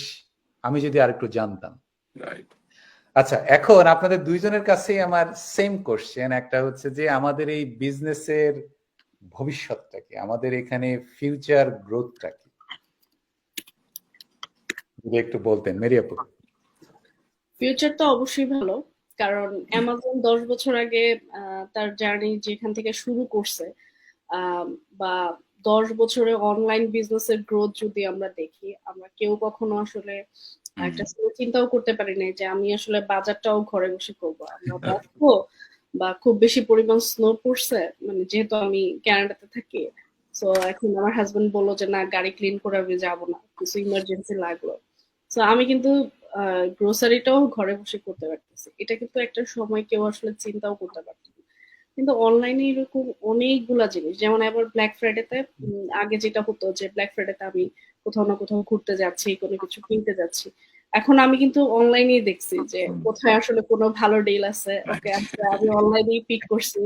আমি যদি আরেকটু জানতাম। রাইট। আচ্ছা, এখন আপনাদের দুইজনের কাছেই আমার সেম কোশ্চেন। একটা হচ্ছে যে আমাদের এই বিজনেসের ভবিষ্যৎটা কি, আমাদের এখানে ফিউচার গ্রোথটা কি, যদি একটু বলতেন মেরি আপু। ফিউচার তো অবশ্যই ভালো, কারণ অ্যামাজন 10 বছর আগে তার জার্নি যেখান থেকে শুরু করছে, বা 10 বছরে অনলাইন বিজনেসের গ্রোথ যদি আমরা দেখি, আমরা কেউ কখনো আসলে একটা চিন্তাও করতে পারি নাই যে আমি আসলে বাজারটাও ঘরে বসে করবো। আমরা দেখবো বা খুব বেশি পরিমাণ স্নো পড়ছে, মানে যেহেতু আমি কানাডাতে থাকি, সো এখন আমার হাজবেন্ড বললো যে না গাড়ি ক্লিন করে আমি যাবো না, কিছু ইমার্জেন্সি লাগলো। সো আমি কিন্তু গ্রোসারিটাও ঘরে বসে করতে পারতেছি। এটা কিন্তু একটা সময় কেউ আসলে চিন্তাও করতে পারতো না। কিন্তু অনলাইনে এরকম অনেকগুলা জিনিস, যেমন আবার ব্ল্যাক ফ্রাইডেতে আগে যেটা হতো যে ব্ল্যাক ফ্রাইডেতে আমি কোথাও না কোথাও ঘুরতে যাচ্ছি, কোনো কিছু কিনতে যাচ্ছি, এখন আমি কিন্তু অনলাইনেই দেখছি যে কোথায় আসলে কোনো ভালো ডিল আছে, ওকে আচ্ছা আমি অনলাইনেই পিক করছি,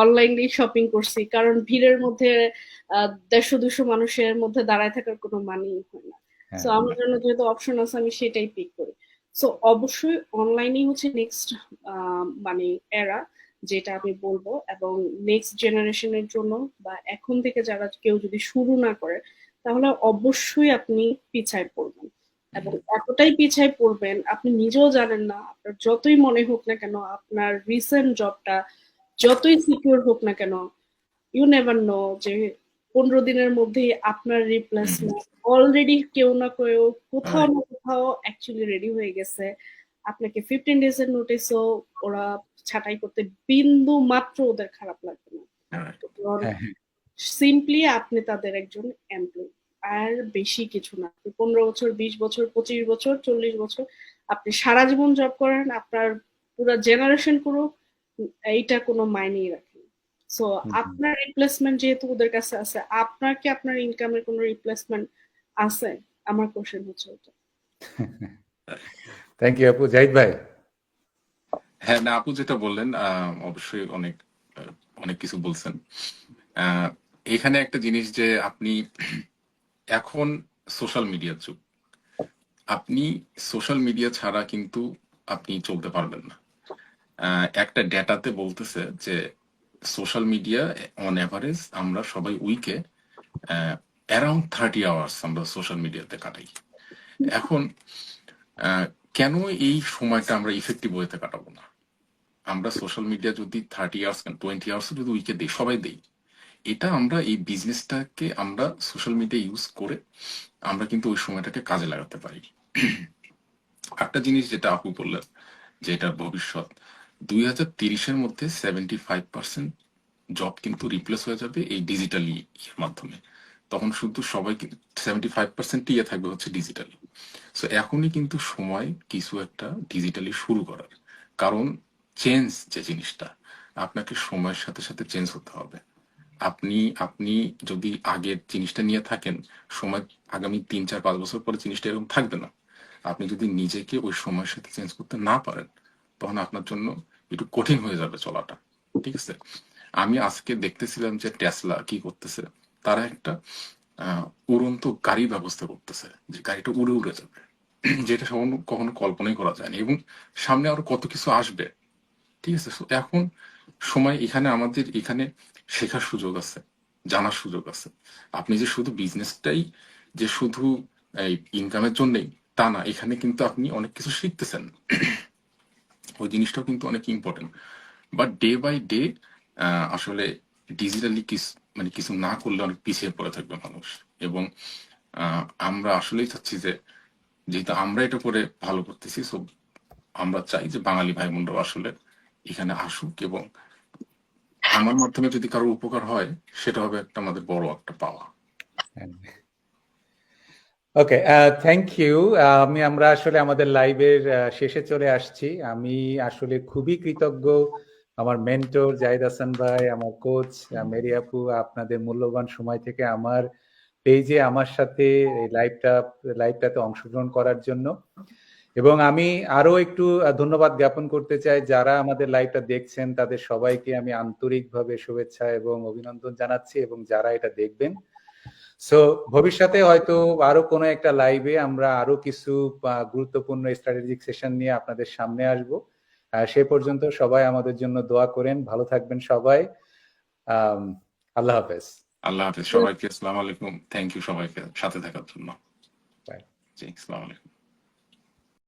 অনলাইনেই শপিং করছি, কারণ ভিড়ের মধ্যে 150-200 মানুষের মধ্যে দাঁড়ায় থাকার কোনো মানেই হয় না। সো হ্যাঁ আমার জন্য যেহেতু অপশন আছে আমি সেটাই পিক করি। সো অবশ্যই অনলাইনেই হচ্ছে নেক্সট মানে এরা, যেটা আমি বলবো, এবং নেক্সট জেনারেশনের জন্য বা এখন থেকে যারা কেউ যদি শুরু না করে তাহলে অবশ্যই আপনি পিছায় পড়বেন, এবং এতটাই পিছায় পড়বেন আপনি নিজেও জানেন না। আপনার যতই মনে হোক না কেন, আপনার রিসেন্ট জবটা যতই সিকিউর হোক না কেন, ইউ নেভার নো যে 15 দিনের মধ্যেই আপনার রিপ্লেসমেন্ট অলরেডি কেউ না কেউ কোথাও রাইট না কোথাও অ্যাকচুয়ালি রেডি হয়ে গেছে। আপনাকে 15 ডেজ এর নোটিসও ওরা ছাঁটাই করতে বিন্দু মাত্র ওদের খারাপ লাগবে না, রাইট কারণ হ্যাঁ সিম্পলি আপনি তাদের একজন এমপ্লয়ি, আর বেশি কিছু না। আপনি 15 বছর, 20 বছর, 25 বছর, 40 বছর, আপনি সারা জীবন জব করেন, আপনার পুরো জেনারেশন করুক, এইটা কোনো মাইনেই রাখে না। সো আপনার রিপ্লেসমেন্ট যেহেতু ওদের কাছে আছে, আপনার কি আপনার ইনকামের কোনো রিপ্লেসমেন্ট আছে? আমার কোশ্চেন হচ্ছে ওটা। থ্যাংক ইউ আপু। জাহিদ ভাই। হ্যাঁ, না আপু যেটা বললেন অবশ্যই অনেক অনেক কিছু বলছেন। আহ, এখানে একটা জিনিস যে আপনি এখন সোশ্যাল মিডিয়ার যুগ, আপনি সোশ্যাল মিডিয়া ছাড়া কিন্তু আপনি চলতে পারবেন না। একটা ডেটাতে বলতেছে যে সোশ্যাল মিডিয়া অন অ্যাভারেজ আমরা সবাই উইকে অ্যারাউন্ড 30 আওয়ার্স আমরা সোশ্যাল মিডিয়াতে কাটাই। এখন আহ, কেন এই সময়টা আমরা ইফেক্টিভ ওয়েতে কাটাবো না? আমরা সোশ্যাল মিডিয়া যদি 30 আওয়ার্স 20 আওয়ার্স যদি উইকে দিই, সবাই দেই, এটা আমরা এই বিজনেসটাকে আমরা সোশ্যাল মিডিয়া ইউজ করে আমরা কিন্তু ওই সময়টাকে কাজে লাগাতে পারি। একটা জিনিস যেটা আপু বললেন যে এটা ভবিষ্যৎ, 2030-এর মধ্যে 75% জব কিন্তু রিপ্লেস হয়ে যাবে এই ডিজিটালি এর মাধ্যমে। তখন শুধু সবাই 75% ইয়ে থাকবে হচ্ছে ডিজিটালি। সো এখনই কিন্তু সময় কিছু একটা ডিজিটালি শুরু করার, কারণ চেঞ্জ যে জিনিসটা আপনাকে সময়ের সাথে সাথে চেঞ্জ হতে হবে। আপনি আপনি যদি আগের জিনিসটা নিয়ে থাকেন, সময় আগামী 3, 4, 5 বছর পরে জিনিসটা এরকম থাকবে না। আপনি যদি নিজেকে ওই সময়ের সাথে চেঞ্জ করতে না পারেন, তখন আপনার জন্য একটু কঠিন হয়ে যাবে চলাটা। ঠিক আছে? আমি আজকে দেখতেছিলাম যে টেসলা কি করতেছে। তারা একটা উড়ন্ত গাড়ি ব্যবস্থা করতেছে, যে গাড়িটা উড়ে উড়ে যাবে, যেটা কখনো কখনো কল্পনাই করা যায়নি, এবং সামনে আরো কত কিছু আসবে। ঠিক আছে? So, এখন সময় এখানে আমাদের এখানে শেখার সুযোগ আছে, জানার সুযোগ আছে। আপনি যে শুধু বিজনেসটাই যে শুধু এই ইনকামের জন্যই তা না, এখানে কিন্তু আপনি অনেক কিছু শিখতেছেন, ওই জিনিসটাও কিন্তু অনেক important. But day by day আসলে ডিজিটালি কিছু মানে কিছু না করলে অনেক পিছিয়ে পড়ে থাকবে মানুষ। এবং আমরা আসলেই চাচ্ছি যে যেহেতু আমরা এটা করে ভালো করতেছি, সো আমরা চাই যে বাঙালি ভাই বোনরাও আসলে এখানে আসুক, এবং আমার মাধ্যমে যদি কারোর উপকার হয় সেটা হবে একটা আমাদের বড় একটা পাওয়া। ওকে, থ্যাংক ইউ। আমরা আসলে আমাদের লাইভের শেষে চলে আসছি। আমি আসলে খুবই কৃতজ্ঞ আমার মেন্টর জাহিদ হাসান ভাই, আমার কোচ মেরি আপু, আপনাদের মূল্যবান সময় থেকে আমার পেজে আমার সাথে এই লাইভটাতে অংশগ্রহণ করার জন্য। এবং আমি আরো একটু ধন্যবাদ জ্ঞাপন করতে চাই যারা আমাদের লাইভটা দেখছেন, তাদের সবাইকে আমি আন্তরিকভাবে শুভেচ্ছা এবং অভিনন্দন জানাচ্ছি, এবং যারা এটা দেখবেন। সো ভবিষ্যতে হয়তো আরো কোনো একটা লাইভে আমরা আরো কিছু গুরুত্বপূর্ণ স্ট্র্যাটেজিক সেশন নিয়ে আপনাদের সামনে আসব। সে পর্যন্ত সবাই আমাদের জন্য দোয়া করেন, ভালো থাকবেন সবাই। আল্লাহ হাফেজ। আল্লাহ হাফিজ সবাইকে। আসসালামু আলাইকুম। থ্যাংক ইউ সবাইকে সাথে থাকার জন্য। বাই। জি, আসসালামু আলাইকুম।